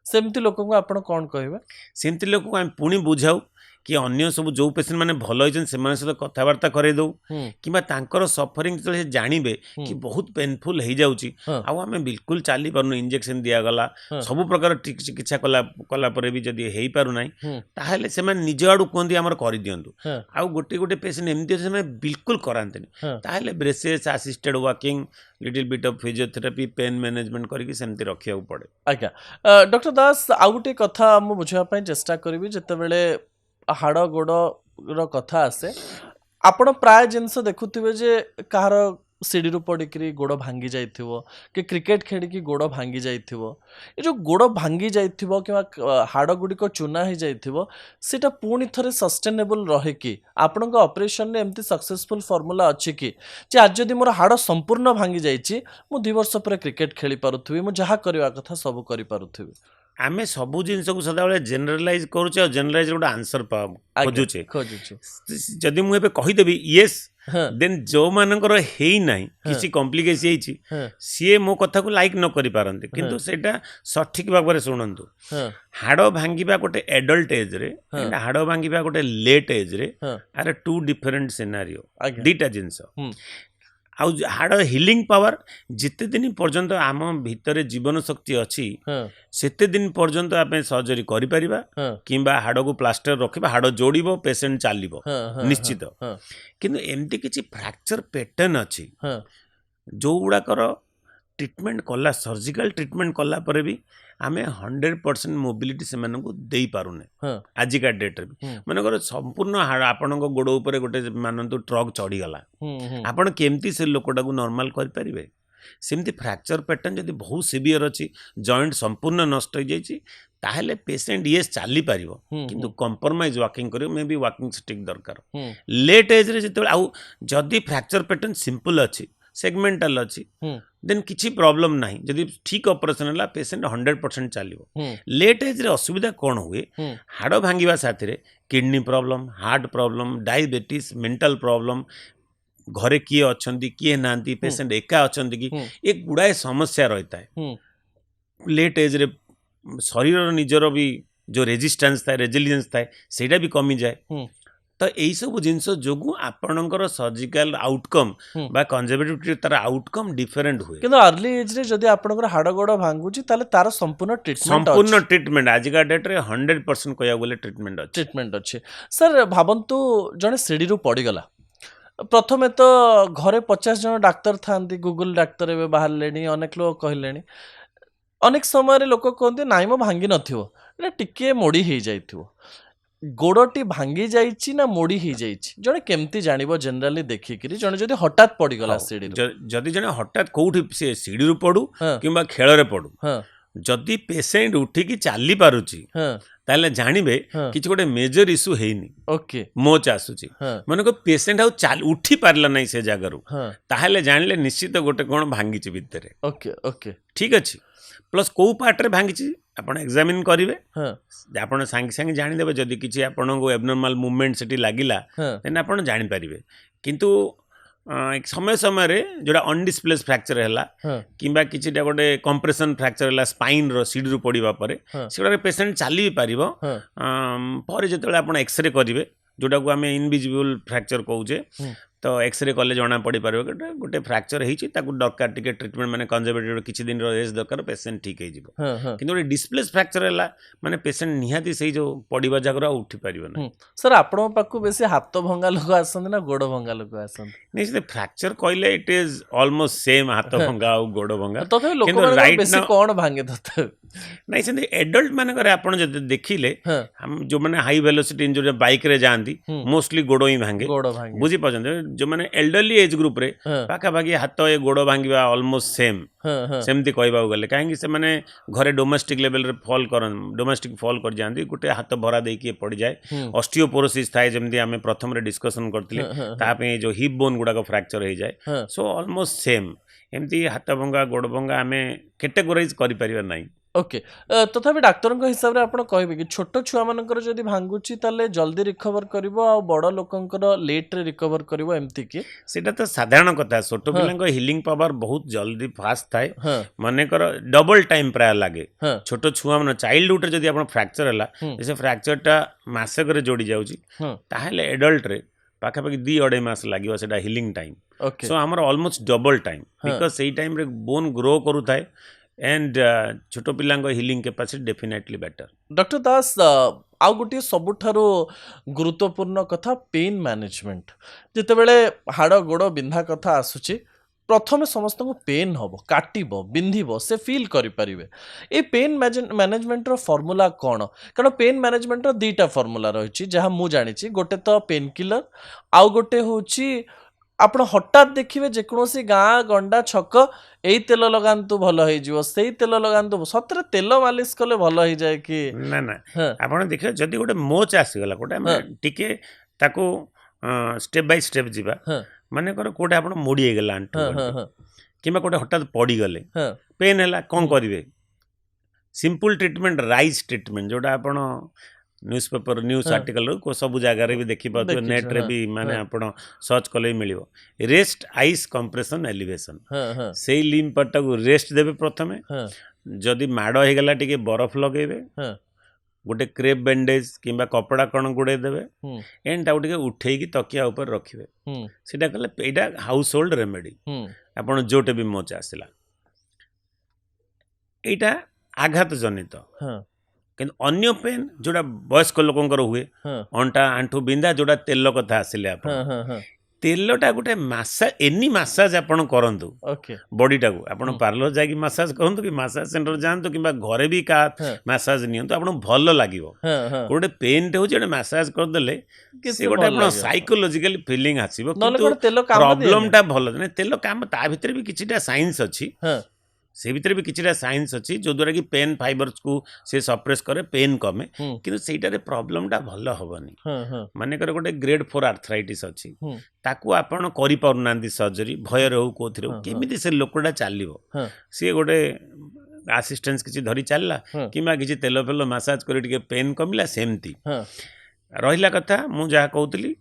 सेमती लोक को आपण कोन कहबे सेमती लोक को हम पुणी बुझाऊ कि अन्य सब जो पेसेंट मैंने भल होइछन सेमान सहित कथबार्ता करे दो किंबा तांकर सफरिंग जो जानिबे कि बहुत पेनफुल हो जाउची आउ आमे बिल्कुल चाली पारनु इंजेक्शन दिया गला सब प्रकार चिकित्सा कला परे भी जदी हेई पारु नै ताहेले सेमान निज आडू कोंदी हमर करि दियंतु आउ गोटे गोटे पेसेंट एमती से बिल्कुल करांतेनी ताहेले braces assisted walking little bit of physiotherapy pain management करके सेमती रखिया पड़े। आज्ञा डॉक्टर दास आउ गोटे कथा मु बुझा पई चेष्टा करबी जते बेले हाड़ गोड़ रो कथा आसे आपण प्राय जिनस देखुथिबे जे कहार सीढ़ी रू पड़िकी गोड़ भांगी जाइथिबो कि क्रिकेट खेलिकी गोड़ भांगी जाइथिबो ए जो गोड़ भांगी जाइथिबो कि हाड़ गुडी को चुना ही जाइथिबो सेटा पुणी थरे सस्टेनेबल रहे कि आपनका ऑपरेशन ने एमती सक्सेसफुल फार्मूला अछि कि जे आज जदि मोर हाड़ संपूर्ण भांगी जाइछि मु 2 वर्ष पर क्रिकेट खेली पारुथुबी मु जहा करबा कथा सब करि पारुथुबी आमे सबु जिनस को सदाबले जनरलाइज करूचे और जनरलाइज गोटे आंसर खोजुचे जदि मु एबे कहि देबी यस देन जो मानकर हेई नाही किसी कॉम्प्लिकेशन हेची सीए मो कथा को लाइक न करि पारंते किंतु सेटा सठिक भाबरे सुनंतु हाड़ भांगीबा गोटे एडल्ट एज रे हाड़ भांगीबा गोटे लेट एज रे आर टू डिफरेंट सिनारियो दीटा जिंस आउ हाड़ हिलिंग पावर जिते दिन पर्यंत आम भितर जीवन शक्ति अच्छी सेते दिन पर्यंत आमे सर्जरी करि परिबा किंबा हाड़ को प्लास्टर रखिबा हाड़ जोड़िबो पेशेंट चालिबो निश्चित किंतु एमती किछि फ्रैक्चर पैटर्न अछि जो गुड़ाकर ट्रीटमेंट कला सर्जिकल ट्रीटमेंट कला परे भी आमे 100% मोबिलिटी से मानक देई पारुने आजिका डेट रे मानकर संपूर्ण हाड़ आपण गोड़ ऊपर गोटे मानतु ट्रक चढ़ी गला आपण केमती से लोकटा को नॉर्मल कर परिबे सेमती फ्रैक्चर पैटर्न जदि बहुत सीवियर अछि जॉइंट संपूर्ण नष्ट हो जाइछि ताहले पेशेंट ये चाली पारिबो किंतु कंप्रोमाइज वॉकिंग करियो मे भी वॉकिंग स्टिक दरकार लेट एज रे जते आउ जदि फ्रैक्चर पैटर्न सिंपल अछि सेगमेंटल अच्छी देन किसी प्रॉब्लम नहीं जदि ठीक ऑपरेशन है पेशेंट 100% चलो लेट एज रे असुविधा कौन हुए हाड़ भांगा साथी रे kidney problem heart problem diabetes mental problem घरे किए अच्छा किए ना पेशेंट एका अच्छा कि एक गुड़ाए समस्या रहता है लेट एज रे शरीर निजर भी जो रेजिस्टेंस था रेजिलियंस था सेटा भी कमी जाए तो यही सब जिनस जो आपणकर सर्जिकल आउटकम बा कंजर्वेटिव तार आउटकम डिफरेंट हुए किंतु अर्ली एज रे जदि आपणकर हाड़ गोड़ भांगुची ताले तार संपूर्ण ट्रीटमेंट आजिका डेट रे 100% कहया बोले ट्रीटमेंट अच्छे सर भाबंतु जने सीढ़ी रु पड़ी गला प्रथमे तो घरे 50 जन डाक्तर थांती गूगल डाक्तर एबे बाहर लेनी अनेक लोग कहलेनी अनेक समय लोक कहते नाई मो भांगी नथिवो एटा टिके मोड़ी ही जाइथिवो गोड़टी भांगी जाइछि ना मोड़ी ही जाइछि जने केमती जानिबो जनरली देखिकरी जने जदि हठात पड़ी गला सीढ़ी जदि जने हठात कोउठी से सीढ़ी रु पडू किबा खेल रे पडू जदि पेशेंट उठिकी चाली पारुची ताले जानिबे किछि गोटे मेजर इशू हेइनी ओके मोच आसुची माने को पेशेंट आउ चाल उठी पारला नै से जागरु ताहेले जानले निश्चित गोटे कोन भांगीची भितरे ओके ओके ठीक अछि प्लस को पार्ट रे भांगीची आपण एग्जामिन करिवे आपण संगे संगे जानि देबे जदि किछि आपण को एब्नॉर्मल मूवमेंट सेठी लागिला देन आपण जानि परिबे किंतु एक समय समय रे जोडा अनडिस्प्लेस फ्रैक्चर हैला किंबा किछिटा गोटे कंप्रेशन फ्रैक्चर हैला स्पाइन रो सीढ़ी रु पड़िबा परे सेडा पेशेंट चाली पारिबो पर जेतेबेला आपण एक्सरे करिवे जोटा को आमे इनविजिबल फ्रैक्चर कहूचे तो एक्सरे कले जना पड़ी पार गोटे फ्रैक्चर होती दरकार टिके ट्रीटमेंट माने कंजर्वेटिव किछि दिन रेस्ट दरकार पेशेंट ठीक हो जिवो किंतु डिस्प्लेस फ्रैक्चर हैला माने पेशेंट निहाती सही जो पड़िबा जगह उठी पारिबो ना सर आपण पाखु बेसी हाथ भंगा लोक आसंत ना गोड़ भंगा लोक आसंत नहीं से फ्रैक्चर कहले इट इज ऑलमोस्ट सेम हाथ भंगा और गोड़ भंगा तो लोक माने बेसी कोन भांगे त नहीं से एडल्ट माने करे आपण जदि देखिले हम जो माने हाई वेलोसिटी इंजरी बाइक रे जांदी मोस्टली गोड़ ही भांगे बुझी पजन जो माने एल्डरली एज ग्रुप रे पाखा भागी हाथ ए गोड़ भांगिबा ऑलमोस्ट सेम सेमती कहबा गले काहे से माने घरे डोमेस्टिक लेवल रे फॉल करन डोमेस्टिक फॉल कर जांदी गुटे हाथ भरा दे के पड़ जाए ऑस्टियोपोरोसिस थाए जेमती हमें प्रथम रे डिस्कशन करथिले ता पे जो हिप बोन गुडा को फ्रैक्चर हो जाए सो ऑलमोस्ट सेम एमती हाथ भंगा गोड़ भंगा हमें कैटेगराइज करि परिबा नाही ओके तथापि डाक्तर हिसाब से आप कहे कि छोट छुआ मानकर जदि भांगुची ताले जल्दी रिकवर करिवो आ बड़ लोकंकर लेट रे रिकवर करिवो एमती कि सेटा तो साधारण कथा छोट हाँ। पिला हिलिंग पावर बहुत जल्दी फास्ट थाए हाँ मानेकर डबल टाइम प्राय लगे हाँ छोट छुआ मान चाइल्डहुड जदि आप फ्रैक्चर है हम्म, से फ्रैक्चरटा मसक जोड़ी जाऊँगी हाँ ताहले एडल्ट रे पाखापाखि 2-2.5 मास लगे से हिलिंग टाइम ओके सो आमर ऑलमोस्ट डबल टाइम हाँ। बिकज से टाइम रे बोन ग्रो करू थाए एंड छोट पिला healing capacity definitely better doctor Das आउ गोटे सबुठारु गुरुत्वपूर्ण कथा पेन मैनेजमेंट जितेबले हाड़ गोड़ बिंधा कथा आसुची प्रथमे समस्त को पेन हम काटब बिंधिब से फील करें ये पेन मैनेजमेंट फॉर्मूला कौन कारण पेन मैनेजमेंट दीटा फॉर्मूला रही जहाँ मुझे जानी गोटे तो पेन किलर आउ गोटे हूँ ଆପଣ ହଠାତ୍ ଦେଖିବେ ଯେକୌଣସି ଗାଁ ଗଣ୍ଡା ଛକ ଏଇ ତେଲ ଲଗାନ୍ତୁ ଭଲ ହେଇଯିବ ସେଇ ତେଲ ଲଗାନ୍ତୁ ସତରେ ତେଲ ମାଲିସ କଲେ ଭଲ ହେଇଯାଏ କି ନା ନା ହଁ ଆପଣ ଦେଖିବେ ଯଦି ଗୋଟେ ମୋଚ ଆସିଗଲା ଗୋଟେ ଆମେ ହଁ ଟିକେ ତାକୁ ଷ୍ଟେପ୍ ବାଇ ଷ୍ଟେପ୍ ଯିବା ହଁ ମାନେକର କୋଉଟା ଆପଣ ମୋଡ଼ି ହେଇଗଲା ଆଣ୍ଠୁ ହଁ ହଁ ଗଣ୍ଠି ହଁ କିମ୍ବା କୋଉଟା ହଠାତ୍ ପଡ଼ିଗଲେ ହଁ ପେନ୍ ହେଲା କ'ଣ ହୁଁ କରିବେ ସିମ୍ପଲ୍ ଟ୍ରିଟମେଣ୍ଟ ରାଇଜ୍ ଟ୍ରିଟମେଣ୍ଟ ଯୋଉଟା ଆପଣ ନ୍ୟୁଜ୍ ପେପର ନ୍ୟୁଜ୍ ହଁ ଆର୍ଟିକଲ ସବୁ ଜାଗାରେ ବି ଦେଖିପାରୁଥିବେ ଦେଖିଛୁ ନେଟ୍ରେ ହଁ ବି ମାନେ ହଁ ଆପଣ ସର୍ଚ୍ଚ କଲେ ବି ମିଳିବ ରେଷ୍ଟ ଆଇସ୍ କମ୍ପ୍ରେସନ୍ ଏଲିଭେସନ୍ ହଁ ହଁ ସେଇ ଲିମ୍ପ ପାର୍ଟଟାକୁ ରେଷ୍ଟ ଦେବେ ପ୍ରଥମେ ହଁ ଯଦି ମାଡ଼ ହେଇଗଲା ଟିକେ ବରଫ ଲଗେଇବେ ହଁ ଗୋଟେ କ୍ରେପ୍ ବ୍ୟାଣ୍ଡେଜ୍ କିମ୍ବା କପଡ଼ା କ'ଣ ଗୁଡ଼େଇ ଦେବେ ହୁଁ ଏଣ୍ଡ ତାକୁ ଟିକେ ଉଠେଇକି ତକିଆ ଉପରେ ରଖିବେ ହୁଁ ସେଇଟା କଲେ ଏଇଟା ହାଉସ୍ ହୋଲ୍ଡ ରେମେଡ଼ି ହୁଁ ଆପଣ ଯୋଉଟେ ବି ମୋଚ ଆସିଲା ଏଇଟା ଆଘାତ ଜନିତ ହଁ କିନ୍ତୁ ଅନ୍ୟ ପେନ୍ ଯୋଉଟା ବୟସ୍କ ଲୋକଙ୍କର ହୁଏ ହଁ ଅଣ୍ଟା ଆଣ୍ଠୁ ବିନ୍ଧା ଯୋଉଟା ତେଲ କଥା ଆସିଲେ ଆପଣ ହଁ ହଁ ହଁ ତେଲଟା ଗୋଟେ ଏନି ମାସାଜ ଆପଣ କରନ୍ତୁ ଓକେ ବଡିଟାକୁ ଆପଣ ହୁଁ ପାର୍ଲର ଯାଇକି ମାସାଜ କରନ୍ତୁ କି ମାସାଜ ସେଣ୍ଟର ଯାଆନ୍ତୁ କିମ୍ବା ଘରେ ବି କାହା ହଁ ମାସାଜ ନିଅନ୍ତୁ ଆପଣଙ୍କୁ ଭଲ ଲାଗିବ ହଁ ହଁ ଗୋଟେ ପେନ୍ଟେ ହେଉଛି ଗୋଟେ ମାସାଜ କରିଦେଲେ ସେ କେତେ ଗୋଟେ ଭଲ ଆପଣ ଲାଗିବ ସାଇକୋଲୋଜିକାଲି ଫିଲିଂ ଆସିବ ନହେଲେ କିନ୍ତୁ କଣ ତେଲ କାମ ଦିଏନି ପ୍ରୋବ୍ଲେମଟା ଭଲ ନାଇଁ ତେଲ କାମ ତା ଭିତରେ ବି କିଛିଟା ସାଇନ୍ସ ଅଛି ହଁ ସେ ଭିତରେ ବି କିଛିଟା ସାଇନ୍ସ ଅଛି ଯୋଉଦ୍ୱାରା କି ପେନ୍ ଫାଇବର୍ସକୁ ସେ ସପ୍ରେସ୍ କରେ ପେନ୍ କମେ ହୁଁ କିନ୍ତୁ ସେଇଟାରେ ପ୍ରୋବ୍ଲେମଟା ଭଲ ହେବନି ହଁ ହଁ ମାନେକର ଗୋଟେ ଗ୍ରେଡ୍ 4 ଆର୍ଥରାଇଟିସ୍ ଅଛି ହୁଁ ତାକୁ ଆପଣ କରିପାରୁନାହାନ୍ତି ସର୍ଜରୀ ଭୟରେ ହଉ କୋଉଥିରେ ହଉ ହଁ ହଁ କେମିତି ସେ ଲୋକଟା ଚାଲିବ ହଁ ସିଏ ଗୋଟେ ଆସିଷ୍ଟାନ୍ସ କିଛି ଧରି ଚାଲିଲା ହଁ କିମ୍ବା କିଛି ତେଲ ଫେଲ ମାସାଜ କରି ଟିକେ ପେନ୍ କମିଲା ସେମିତି ହଁ ରହିଲା କଥା ମୁଁ ଯାହା କହୁଥିଲି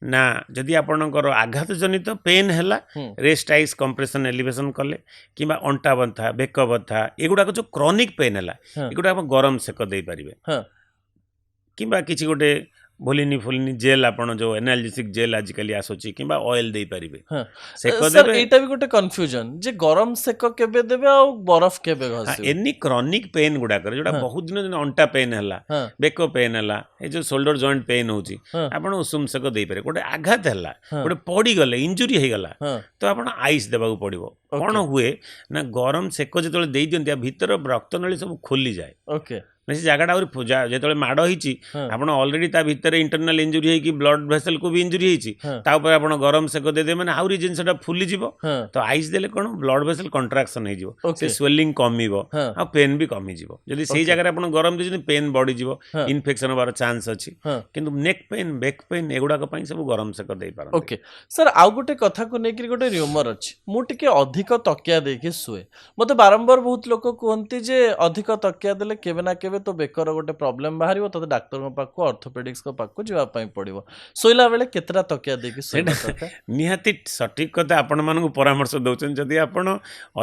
ନା ଯଦି ଆପଣଙ୍କର ଆଘାତ ଜନିତ ପେନ୍ ହେଲା ହୁଁ ରେଷ୍ଟ ଆଇସ୍ କମ୍ପ୍ରେସନ୍ ଏଲିଭେସନ୍ କଲେ କିମ୍ବା ଅଣ୍ଟା ବଥା ବେକ ବଥା ଏଗୁଡ଼ାକ ଯେଉଁ କ୍ରନିକ୍ ପେନ୍ ହେଲା ହଁ ଏଗୁଡ଼ା ଆପଣ ଗରମ ସେକ ଦେଇପାରିବେ ହଁ କିମ୍ବା କିଛି ଗୋଟେ ଭୋଲିନି ଫୋଲିନି ଜେଲ୍ ଆପଣ ଯେଉଁ ଏନାଲଜେସିକ୍ ଜେଲ୍ ଆଜିକାଲି ଆସୁଛି କିମ୍ବା ଅଏଲ୍ ଦେଇପାରିବେ ହଁ ସେକ ସାର୍ ଦେବେ ଏଇଟା ବି ଗୋଟେ କନଫ୍ୟୁଜନ ଯେ ଗରମ ସେକ କେବେ ଦେବେ ଆଉ ବରଫ କେବେ ଘଷିବେ ଏନି କ୍ରନିକ୍ ପେନ୍ ଗୁଡ଼ାକରେ ଯେଉଁଟା ହଁ ବହୁତ ଦିନ ଅଣ୍ଟା ପେନ୍ ହେଲା ହଁ ବେକ ପେନ୍ ହେଲା ଏ ଯେଉଁ ସୋଲ୍ଡର ଜଏଣ୍ଟ ପେନ୍ ହେଉଛି ହଁ ଆପଣ ଉଷୁମ ସେକ ଦେଇପାରିବେ ଗୋଟେ ଆଘାତ ହେଲା ହଁ ଗୋଟେ ପଡ଼ିଗଲେ ଇଞ୍ଜୁରୀ ହେଇଗଲା ହଁ ତ ଆପଣ ଆଇସ୍ ଦେବାକୁ ପଡ଼ିବ କ'ଣ ଓକେ ହୁଏ ନା ଗରମ ସେକ ଯେତେବେଳେ ଦେଇଦିଅନ୍ତି ଭିତର ରକ୍ତନଳୀ ସବୁ ଖୋଲିଯାଏ ଓକେ ସେ ଜାଗାଟା ଆହୁରି ଯେତେବେଳେ ମାଡ଼ ହେଇଛି ହଁ ଆପଣ ଅଲରେଡ଼ି ତା ଭିତରେ ଇଣ୍ଟରନାଲ ଇଞ୍ଜୁରୀ ହେଇକି ବ୍ଲଡ୍ ଭେସେଲକୁ ବି ଇଞ୍ଜୁରୀ ହେଇଛି ହଁ ତା ଉପରେ ଆପଣ ଗରମ ସେକ ଦେଇଦେବେ ମାନେ ଆହୁରି ଜିନିଷଟା ଫୁଲିଯିବ ହଁ ତ ଆଇସ୍ ଦେଲେ କ'ଣ ବ୍ଲଡ୍ ଭେସେଲ କଣ୍ଟ୍ରାକ୍ସନ୍ ହେଇଯିବ ସେ ଓକେ ସ୍ୱେଲିଂ କମିବ ହଁ ଆଉ ପେନ୍ ବି କମିଯିବ ଯଦି ସେଇ ଓକେ ଜାଗାରେ ଆପଣ ଗରମ ଦେଇଛନ୍ତି ପେନ୍ ବଢ଼ିଯିବ ହଁ ଇନଫେକ୍ସନ୍ ହେବାର ଚାନ୍ସ ଅଛି ହଁ କିନ୍ତୁ ନେକ୍ ପେନ୍ ବେକ୍ ପେନ୍ ଏଗୁଡ଼ାକ ପାଇଁ ସବୁ ଗରମ ସେକ ଦେଇପାରନ୍ତି ଓକେ ସାର୍ ଆଉ ଗୋଟେ କଥାକୁ ନେଇକି ଗୋଟେ ର୍ୟୁମର ଅଛି ମୁଁ ଟିକେ ଅଧିକ ତକିଆ ଦେଇକି ଶୁଏ ମୋତେ ବାରମ୍ବାର ବହୁତ ଲୋକ କୁହନ୍ତି ଯେ ଅଧିକ ତକିଆ ଦେଲେ କେବେ ନା କେବେ ତ ବେକର ଗୋଟେ ପ୍ରୋବ୍ଲେମ ବାହାରିବ ତତେ ଡାକ୍ତରଙ୍କ ପାଖକୁ ଅର୍ଥୋପେଡିକ୍ସଙ୍କ ପାଖକୁ ଯିବା ପାଇଁ ପଡ଼ିବ ଶୋଇଲା ବେଳେ କେତେଟା ତକିଆ ଦେଇକି ଶୋଇବା ସେଇଟା ଦରକାର ନିହାତି ସଠିକ୍ କଥା ଆପଣମାନଙ୍କୁ ପରାମର୍ଶ ଦେଉଛନ୍ତି ଯଦି ଆପଣ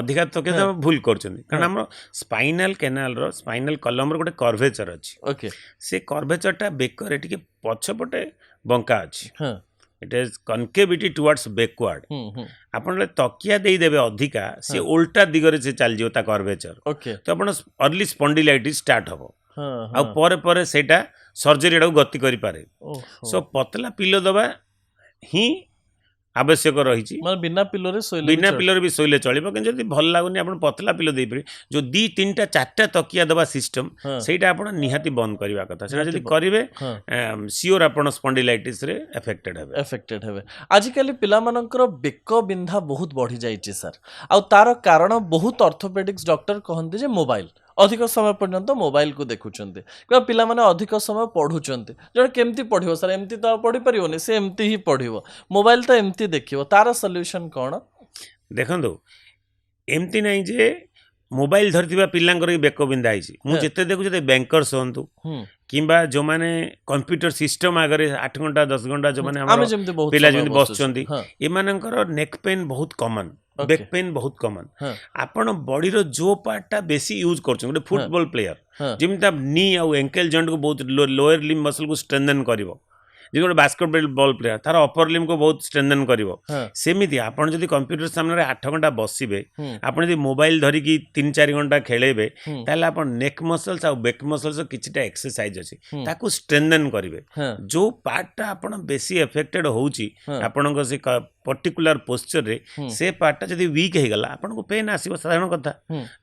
ଅଧିକା ତକିଆ ହଁ ଦେବା ଭୁଲ କରୁଛନ୍ତି କାରଣ ହଁ ଆମର ସ୍ପାଇନାଲ କେନାଲର ସ୍ପାଇନାଲ କଲମର ଗୋଟେ କର୍ଭେଚର ଅଛି ଓକେ ସେ କର୍ଭେଚରଟା ବେକରେ ଟିକେ ପଛପଟେ ବଙ୍କା ଅଛି ହଁ ଇଟ୍ ଇଜ୍ କନକେଭିଟି ଟୁୱାର୍ଡସ୍ ବେକୱାର୍ଡ ହୁଁ ହୁଁ ଆପଣ ଯେତେବେଳେ ତକିଆ ଦେଇଦେବେ ଅଧିକା ସେ ହଁ ଓଲଟା ଦିଗରେ ସେ ଚାଲିଯିବ ତା କର୍ଭେଚର ଓକେ ତ ଆପଣ ଅର୍ଲି ସ୍ପଣ୍ଡିଲାଇଟିସ୍ ଷ୍ଟାର୍ଟ ହେବ ହଁ ଆଉ ହଁ ପରେ ପରେ ସେଇଟା ସର୍ଜରୀ ଆଡ଼କୁ ଗତି କରିପାରେ ଓହୋ ସୋ ପତଲା ପିଲୋ ଦେବା ହିଁ ଆବଶ୍ୟକ ରହିଛି ମାନେ ବିନା ପିଲୋରେ ଶୋଇଲେ ବି ବିନା ଚଳିବ ପିଲରେ ବି ଶୋଇଲେ ଚଳିବ କିନ୍ତୁ ଯଦି ଭଲ ଲାଗୁନି ଆପଣ ପତଲା ପିଲ ଦେଇପାରିବେ ଯେଉଁ 2, 3ଟା 4ଟା ତକିଆ ଦେବା ସିଷ୍ଟମ୍ ହଁ ସେଇଟା ଆପଣ ନିହାତି ବନ୍ଦ କରିବା କଥା ସେଇଟା ନିହାତି ଯଦି କରିବେ ହଁ ସିଓର ଆପଣ ସ୍ପଣ୍ଡିଲାଇଟିସ୍ରେ ଏଫେକ୍ଟେଡ୍ ହେବେ ଏଫେକ୍ଟେଡ୍ ହେବେ ଆଜିକାଲି ପିଲାମାନଙ୍କର ବେକ ବିନ୍ଧା ବହୁତ ବଢ଼ିଯାଇଛି ସାର୍ ଆଉ ତାର କାରଣ ବହୁତ ଅର୍ଥୋପେଡିକ୍ସ ଡକ୍ଟର କହନ୍ତି ଯେ ମୋବାଇଲ ଅଧିକ ସମୟ ପର୍ଯ୍ୟନ୍ତ ମୋବାଇଲକୁ ଦେଖୁଛନ୍ତି କିମ୍ବା ପିଲାମାନେ ଅଧିକ ସମୟ ପଢ଼ୁଛନ୍ତି ଜଣେ କେମିତି ପଢ଼ିବ ସାର୍ ଏମିତି ତ ଆଉ ପଢ଼ିପାରିବନି ସେ ଏମିତି ହିଁ ପଢ଼ିବ ମୋବାଇଲ ତ ଏମିତି ଦେଖିବ ତାର ସଲ୍ୟୁସନ୍ କ'ଣ ଦେଖନ୍ତୁ ଏମିତି ନାହିଁ ଯେ मोबाइल धरिଥିବା ପିଲାଙ୍କର ବି ବେକ ବିନ୍ଧା ହେଇଛି ମୁଁ ଯେତେ ଦେଖୁଛି ବ୍ୟାଙ୍କର୍ସ ହୁଅନ୍ତୁ କିମ୍ବା ଯୋଉମାନେ କମ୍ପ୍ୟୁଟର ସିଷ୍ଟମ ଆଗରେ 8 ଘଣ୍ଟା 10 ଘଣ୍ଟା ଯୋଉମାନେ ଆମର ପିଲା ଯେମିତି ବସୁଛନ୍ତି ଏମାନଙ୍କର ନେକ୍ ପେନ୍ ବହୁତ କମନ ବେକ୍ ପେନ୍ ବହୁତ କମନ ଆପଣ ବଡିର ଯୋଉ ପାର୍ଟଟା ବେଶୀ ୟୁଜ୍ କରୁଛନ୍ତି ଗୋଟେ ଫୁଟବଲ ପ୍ଲେୟର ଯେମିତି ତା ନି ଆଉ ଏଙ୍କଲ ଜଏଣ୍ଟ କୁ ବହୁତ ଲୋୟର ଲିମ୍ବ ମସଲ କୁ ଷ୍ଟ୍ରେନ୍ଥେନ୍ କରିବ जे गोटे बास्केटबॉल बॉल प्लेयर तार अपर लिम को बहुत स्ट्रेंथन करिवो सेमिति आपण जदि कंप्यूटर सामने 8 घंटा बसिबे आपण जदि मोबाइल धरिकी 3-4 घंटा खेलेबे ताले आपण नेक मसल्स आ बैक मसल्स किछटा एक्सरसाइज अछि ताकू स्ट्रेंथन करिवे जो पार्टटा आपण बेसी अफेक्टेड होउची आपण को से पर्टिकुलर पोस्चर रे से पार्टटा जदि वीक हे गला आपण को पेन आसीबो साधारण कथा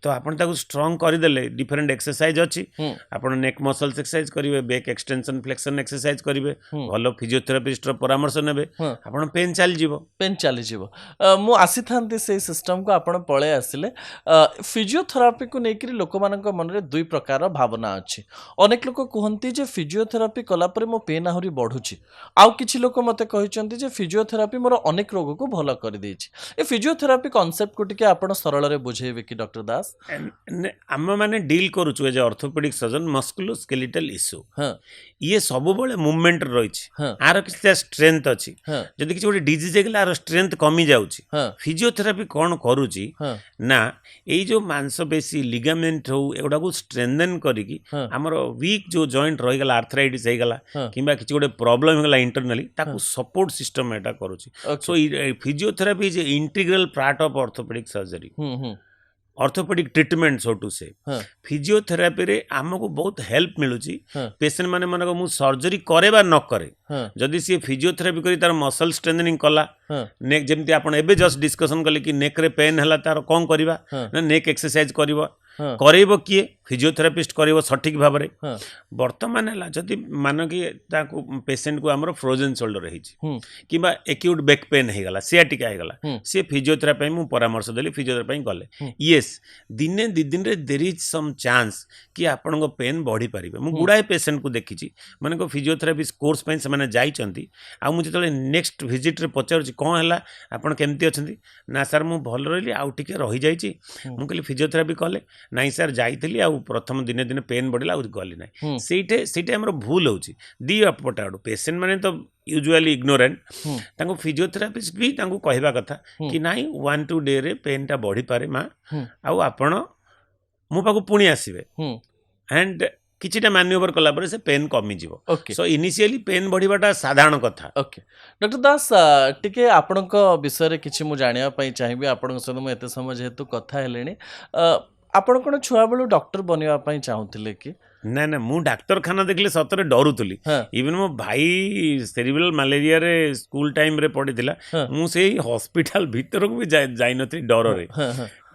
तो आपण ताकू स्ट्रांग करि देले डिफरेंट एक्सरसाइज अछि आपण नेक मसल्स एक्सरसाइज करिवे बैक एक्सटेंशन फ्लेक्शन एक्सरसाइज करिवे भलो फिजियोथेरापिस्ट परामर्श नेबे आपण पेन चली जीवो मु आसी थांती से सिस्टम को आपण पळे आसिले फिजियोथेरापी को नेकरी लोक मानक मन रे दुई प्रकार भावना अछि अनेक लोक कहंती जे फिजियोथेरापी कला परे मो पेन आहुरी बढ़ुछि आउ किछि लोक मते कहिचंती जे फिजियोथेरापी मोर अनेक रोग को भलो कर देछि ए फिजियोथेरापी कांसेप्ट को टिके आपण सरल रे बुझेबे कि डॉक्टर दास हम माने डील करूछु जे ऑर्थोपेडिक सर्जन मस्कुलोस्केलेटल इश्यू ये सब बळे मूवमेंट रहिछि आर किछ स्ट्रेंथ अछि जदि किछ गोटे डिजीज हेगला आर स्ट्रेंथ कमी जाउछि फिजियोथेरापी कोन करूछि ना एई जो मांसपेशी लिगामेंट हो एगुडा को स्ट्रेंथन करिकि हमर वीक जो जॉइंट रहि गला आर्थराइटिस हे गला किबा किछ गोटे प्रॉब्लम हे गला इंटरनली ताकू सपोर्ट सिस्टम एटा करूछि so physiotherapy is integral part of orthopaedic surgery orthopaedic treatment so to say physiotherapy रे हमको बहुत हेल्प मिलुची पेशेंट माने मन को सर्जरी करे बा न करे जदि सी फिजियोथेरापी करी तार मसल स्ट्रेंथनिंग कला नेक जेमती आपण एबे जस्ट डिस्कशन कले कि नेक रे पेन हला तार कोन करबा ना नेक एक्सरसाइज करबा करेबो किए फिजियोथेरापिस्ट करेबो सठिक भाव रे वर्तमान हला जदि मान कि ताको पेशेंट को हमरो फ्रोजन शोल्डर हेछि किबा एक्यूट बैक पेन हे गला सियाटिका हे गला से फिजियोथेरापी मु परामर्श देली फिजियोथेरापी गले यस दिने दि दिन रे देयर इज सम चांस कि आपण को पेन बढ़ी परिबे मु गुडाए पेशेंट को देखिछि माने को फिजियोथेरापी कोर्स पय से माने जाइचंती आ मु जतले नेक्स्ट विजिट रे पचारछि कोन हला आपण केमती अछंती ना सर मु भल रहिली आ टिके रहि जाइछि मु कहली फिजियोथेरापी कले नाइ सर जाइथिली आ प्रथम दिने दिने पेन बढ़िला आ गली नाइ सेटे हमर भूल होछि दी अपटाडो पेशेंट माने तो यूजुअली इग्नोरेंट तांको फिजियोथेरापिस्ट भी तांको कहबा कथा कि नाइ 1-2 डे रे पेन ता बढ़ी पारे मा आ आपण मो पाको पुणी आसीबे एंड किछिटा मैन्यूवर कला पर से पेन कमी जीवो सो इनिशियली पेन बढ़ीबाटा साधारण कथा ओके डॉक्टर दास टिके आपणक विषय रे किछि मु जानिया पई चाहिबे आपणक सद मु एते समय जेतु कथा हेलेनी आपण कोन छुआ बेलु डॉक्टर बनिया पई चाहुतिले कि ना ना मु डाक्टर खाना देखले सतरे डरुतली इवन मो भाई सेरिब्रल मलेरिया रे स्कूल टाइम रे पड़ीथिला मु सेही हॉस्पिटल भीतर को भी जाई नथि डर रे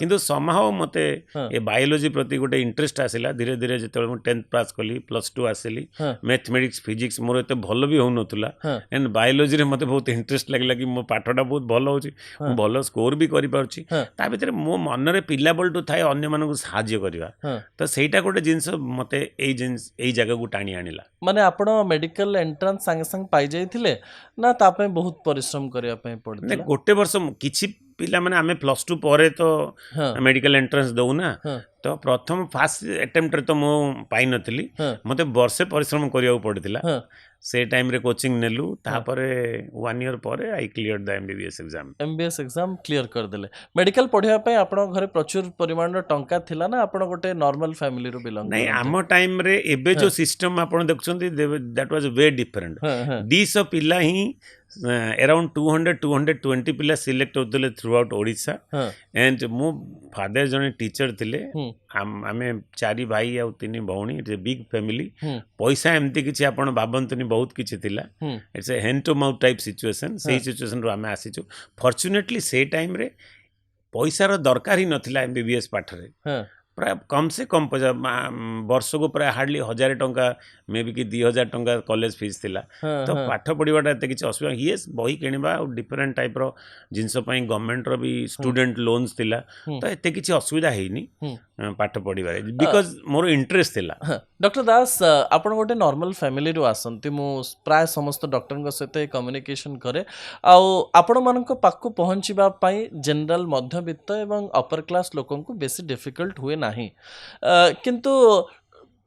किंतु समहाउ मते ए बायोलॉजी प्रति गोटे इंटरेस्ट आसिला धीरे धीरे जेते मु 10th पास कली +2 आसिली मैथमेटिक्स फिजिक्स मोर एते भलो भी होउ नथुला एंड बायोलॉजी रे मते बहुत इंटरेस्ट लागला कि मो पाठटा बहुत भलो होची मु भलो स्कोर भी करि पारछि ता भीतर मो मन रे पिल्ला बलटू थाए अन्य मानन को सहाय्य करबा तो सेटा गोटे जिंस मते एई जगह को टाणी आनिला माने आपण मेडिकल एंट्रेंस संगे संग पाई जाइथिले ना ता पे बहुत परिश्रम करिया पे पड़थिला ने गोटे वर्ष किछि पिला माने आमे +2 परे तो मेडिकल एंट्रेंस दउ ना तो प्रथम फास्ट अटेम्प्ट रे तो मो पाई नथली मते वर्षे परिश्रम करिया पड़थिला से टाइम रे कोचिंग नेलु तापरे 1 ईयर परे आई cleared the MBBS exam clear कर देले मेडिकल पढिया पय आपण घरे प्रचुर परिमाण रो टंका थिला ना आपण गोटे नॉर्मल फैमिली रो बिलोंग नहीं आम टाइम रे एबे जो सिस्टम आपण देखछंती that was way different this पिला ही अराउंड 200-220 पिला सिलेक्ट होतले थ्रू आउट ओडिशा एंड मो फादर जने टीचर थिले आमे 4 भाई आ 3 भौणी इट्स ए बिग फैमिली पैसा एमती किछि आपण बाबंतनी बहुत किछि थिला it's a hand to mouth type situation सेही सिचुएशन रो आमे आसीछु फॉर्चुनेटली से टाइम रे पैसा रो दरकार ही नथिला एमबीबीएस पाठ रे प्राय कम से कम वर्ष को प्राय हार्डली 1000 टंका मे बी कि 2000 टंका कॉलेज फीस थिला तो पाठ पढ़ाटा एत किसी असुविधा येस बही किणवा डिफरेंट टाइप रो जिनस गवर्नमेंट रो भी स्टूडेंट लोन्स थिला तो एत किसी असुविधा हैनी पाठ पढ़िबारे बिकॉज मोर इंटरेस्ट थिला। डॉक्टर दास आपण गोटे नॉर्मल फैमिली रु आसंती मु प्राय समस्त डॉक्टर सहित कम्युनिकेशन करे आपण मानक पाखु पहुँचवा जनरल मध्यवित्त एवं अपर क्लास लोकन को बेसी डिफिकल्ट हुए नाही किंतु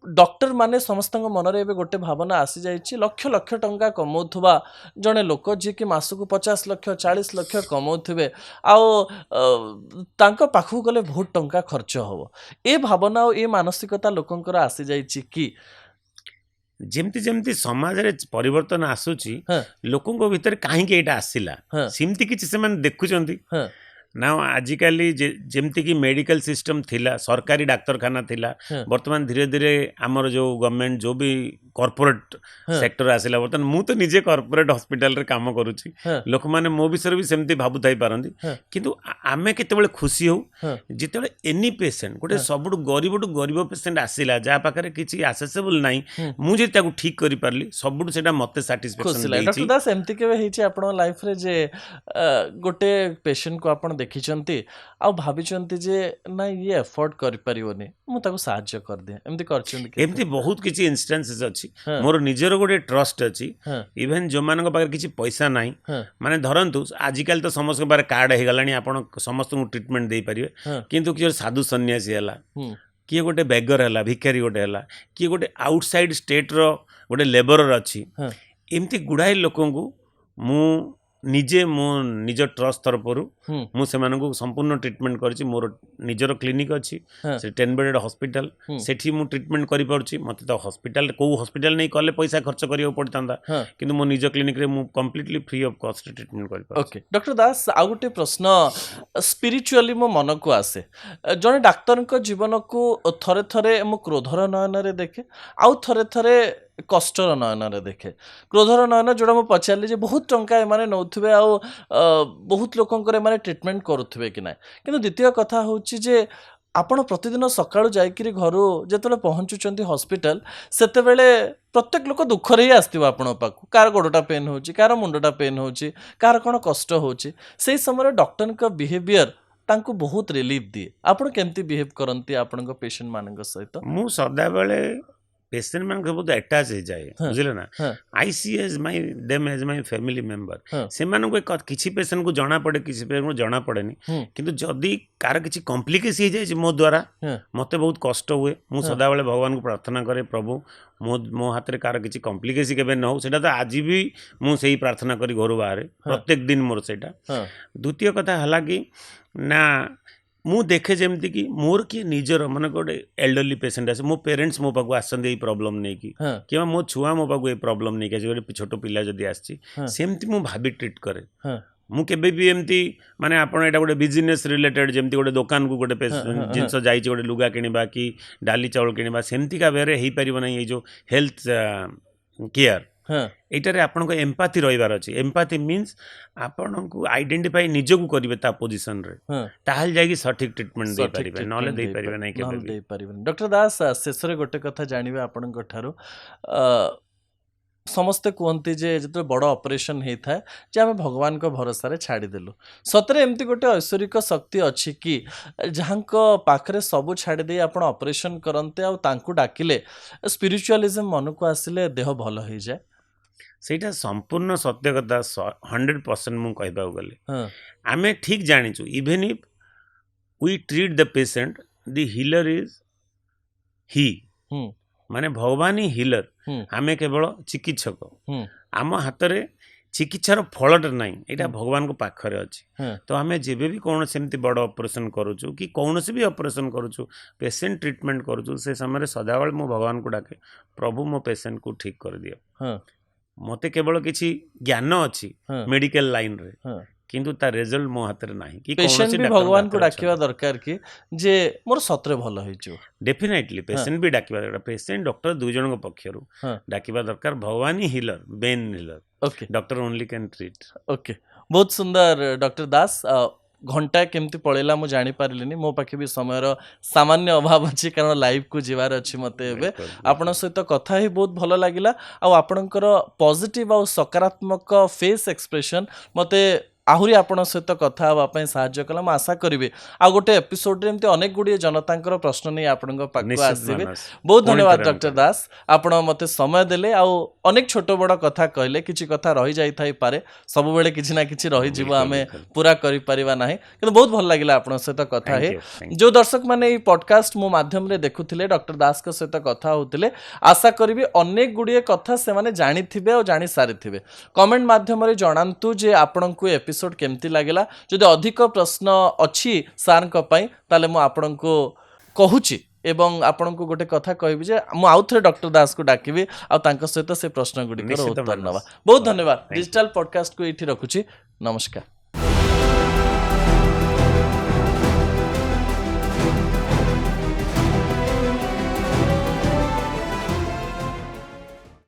डॉक्टर माने समस्त मनरे एबे गोटे भावना आसी जाइछि लक्ष लक्ष टंका कमौथुबा जने लोक जे कि मासकु 50 लक्ष 40 लक्ष कमौथिबे आउ तांको पाखु गले बहुत टंका खर्च हबो ए भावना ए मानसिकता लोकंकर आसी जाइछि कि जेमती जेमती समाज रे परिवर्तन आसुची लोकंको भीतर काहे के एटा आसिला सिमती किछि से मन देखुचंती ना आजिकाली जेमती की मेडिकल सिस्टम थिला सरकारी डाक्तरखाना थिला वर्तमान धीरे धीरे आमर जो गवर्नमेंट जो भी कॉर्पोरेट सेक्टर आसिला वर्तमान मु तो निजे कॉर्पोरेट हॉस्पिटल रे काम करूची लोक माने मो विषय भी सेमती भाबु थाई पारंती किंतु आमे केतेबेले खुशी हो जेतेबेले एनी पेशेंट गोटे सबुड गरीब पेशेंट आसिला जा पाखरे किछि एक्सेसिबल नाही मु जे ताकू ठीक करि पारली सबुड सेटा मते सैटिस्फैक्शन देछि। डॉक्टर दास एमती केबे हेछि आपण लाइफ रे जे गोटे पेशेंट को आपण देखिचंती आ भाबिचंती जे ना ये एफोर्ड करि परिवनी मु ताकू सहायता कर दे एमती करचंती एमती बहुत किछि इंस्टेंसेस अछि मोर निजर गोटे ट्रस्ट अछि इवन जो मानक पाखरे किछि पैसा नाही माने धरंतु आजिकल तो समस्त के बारे कार्ड हे गलानी आपण समस्त को ट्रीटमेंट दे परिवे किंतु कि साधु सन्यासी हला किए गोटे बेगर हला भिखारी गोटे हला किए गोटे आउटसाइड स्टेट रो गोटे लेबरर अछि एमती गुडाई लोकन को मु निजे मो निज ट्रस्ट तरफरु मु सेमानकु संपूर्ण ट्रीटमेंट करछि मोर निजर क्लिनिक अछि से 10 बेडेड हॉस्पिटल सेठी मु ट्रीटमेंट करि परछि मते तो हॉस्पिटल को हॉस्पिटल नै कले पैसा खर्च करियो पड़तांदा किंतु मो निज क्लिनिक रे मु completely free of cost treatment करि परछि। ओके डॉक्टर दास आ गोटे प्रश्न स्पिरिचुअली मो मन को आसे जने डाक्टर को जीवन को थरे थरे मो क्रोधर नयन रे देखे आउ थरे थरे कष्टर नयन रे देखे क्रोधर नयन जोड़ा मुझे पचारि जे बहुत टंका एमाने नौथुबे आ बहुत लोकंकर एमाने ट्रीटमेंट करुथुबे कि ना किंतु द्वितीय कथा होची जे आपण प्रतिदिन सकाळु जाइकिरी घरु जेतले पहुंचुचंती हॉस्पिटल सेते बेले प्रत्येक लोक दुखरे ही आस्तिबा आपण पाखु कार गोडटा पेन होची कार मुंडटा पेन होची कार कोन कष्ट होची सेही समय डॉक्टर का बिहेवियर तांको बहुत रिलीफ दिए आपण केमती बिहेव करंती आपण को पेशेंट मानक सहित मु सदा बेले पेशेंट मान बहुत अटैच हो जाए बुझले ना I see as my them as my family member से मान को किसी पेशेंट को जाना पड़े किसी पेशेंट को जाना पड़ेनी किंतु जदी कार किसी कॉम्प्लिकेशन हो जाए मो द्वारा मते बहुत कष्ट हुए मु सदा बेले भगवान को प्रार्थना करे प्रभु मो हाथ रे कार किसी कॉम्प्लिकेशन केबे न हो सेटा तो आज भी मु सेही प्रार्थना करी घर बाहर प्रत्येक दिन मोर सेटा। द्वितीय कथा हला कि ना मु देखे जमती कि मोर किए निजर मन गोटे एल्डरली पेशेंट आसे मो पेरेंट्स मो पाक आसंदी ए प्रॉब्लम नै कि कि मो छुआ मो पाक ए प्रॉब्लम नै कि गोटे छोटो पिला जदी आछि सेमती मु भाबी ट्रीट करे मु केबे भी एमती माने आपण एटा गोटे बिजनेस रिलेटेड जमती गोटे दुकान को गोटे जिंस जाइछि गोटे लुगा किनिबा कि डाली चावल किनिबा सेमती का बेरे हेई परिबो नै ए जो हेल्थ केयर एटारे आपन को एम्पैथी रहिबार अछि। एम्पैथी मींस आपन को आइडेंटिफाई निजो को करिवे ता पोजीशन रे ताहाल जाई कि सठिक ट्रीटमेंट दे परिबे नले दे परिबे नै के दे परिबे। डॉक्टर दास शेषरे गोटे कथा जानिबे आपन को ठारो समस्ते कहते जे जो बड़ ऑपरेशन होता है जे आम भगवान को भरोसा रे छाड़ी देलु सतरे एमती गोटे ऐश्वरिक शक्ति अच्छी कि जहाँ पाखरे सबू छाड़ी दे आप ऑपरेशन करते आउ डाकिले स्पिरिचुअलिज्म मन को आसिले देह भल हो जाए सेटा संपूर्ण सत्य कथा 100% मु कहबा गले आमे ठीक जानिछु even if we treat the patient the healer is he माने भगवान ही हीलर आमे केवल चिकित्सक आम हाथ रे चिकित्सार फलटा नाई एटा भगवान को पाखरे अच्छी तो आमे जेबे भी कौन सेमती बड़ ऑपरेशन करूचु कि कौन से भी ऑपरेशन करूचु पेशेंट ट्रीटमेंट करूचु से समय सदाबेले मो भगवान को डाके प्रभु मो पेशेंट को ठीक कर दियो मते केवल किछि ज्ञान अच्छी मेडिकल लाइन रे किंतु ता रिजल्ट मो हाथ रे नाही कि पेशेंट भी भगवान को डाकिबा दरकार कि जे मोर सतरे भल होइचो डेफिनेटली पेशेंट भी डाकिबा दरकार पेशेंट डॉक्टर दुई जन को पक्षरु डाकिबा दरकार भगवान ही हीलर बेन healer okay doctor only can treat okay बहुत सुंदर डॉक्टर दास घंटा केमती पड़ेला मु जानी पारिलिनी मो पाखे भी समयर सामान्य अभाव अच्छी कारण लाइव को जीवार अच्छी मते एबे आपण सहित कथा ही बहुत भल लागिला आ आपणकर पॉजिटिव आ सकारात्मक फेस एक्सप्रेशन मते आहुरी आपण सहित कथा हवा पई सहाय्य कला आशा करिवे आ गोटे एपिसोड रे एमते अनेक गुडी जनतांकर प्रश्न नै आपणक पाखु निश्चित आसीबे। मानस। बहुत पुणी धन्यवाद थरे डॉक्टर दास आपण मते समय देले आ अनेक छोट बड़ कथा कहले किछि कथा रहि जाई थाई पारे सब बेले किछि ना किछि रहि जीव बिल्कुल, आमे बिल्कुल। पूरा करि परिबा नाही किंतु बहुत भल लागिला आपण सहित कथा Thank हे you, thank जो दर्शक माने ई पॉडकास्ट मो माध्यम रे देखुथिले डॉक्टर दास के सहित कथा होतिले आशा करिवि अनेक गुडी कथा से माने जानि थिबे और जानि सारि थिबे। कमेंट माध्यम रे जणांतु जे आपणको एपिसोड केमति लागेला जदि अधिक प्रश्न अछि सार को पई ताले मो आपणको कहूची एवं आपणको गोटे कथा कहबी जे मो आउ थरे डॉक्टर दास को डाकिबी आ तांका सहित से प्रश्न गुडी निश्चित उत्तर मानस। नवा। बहुत Thank धन्यवाद। you. डिजिटल पॉडकास्ट को एठी रखुची। नमस्कार।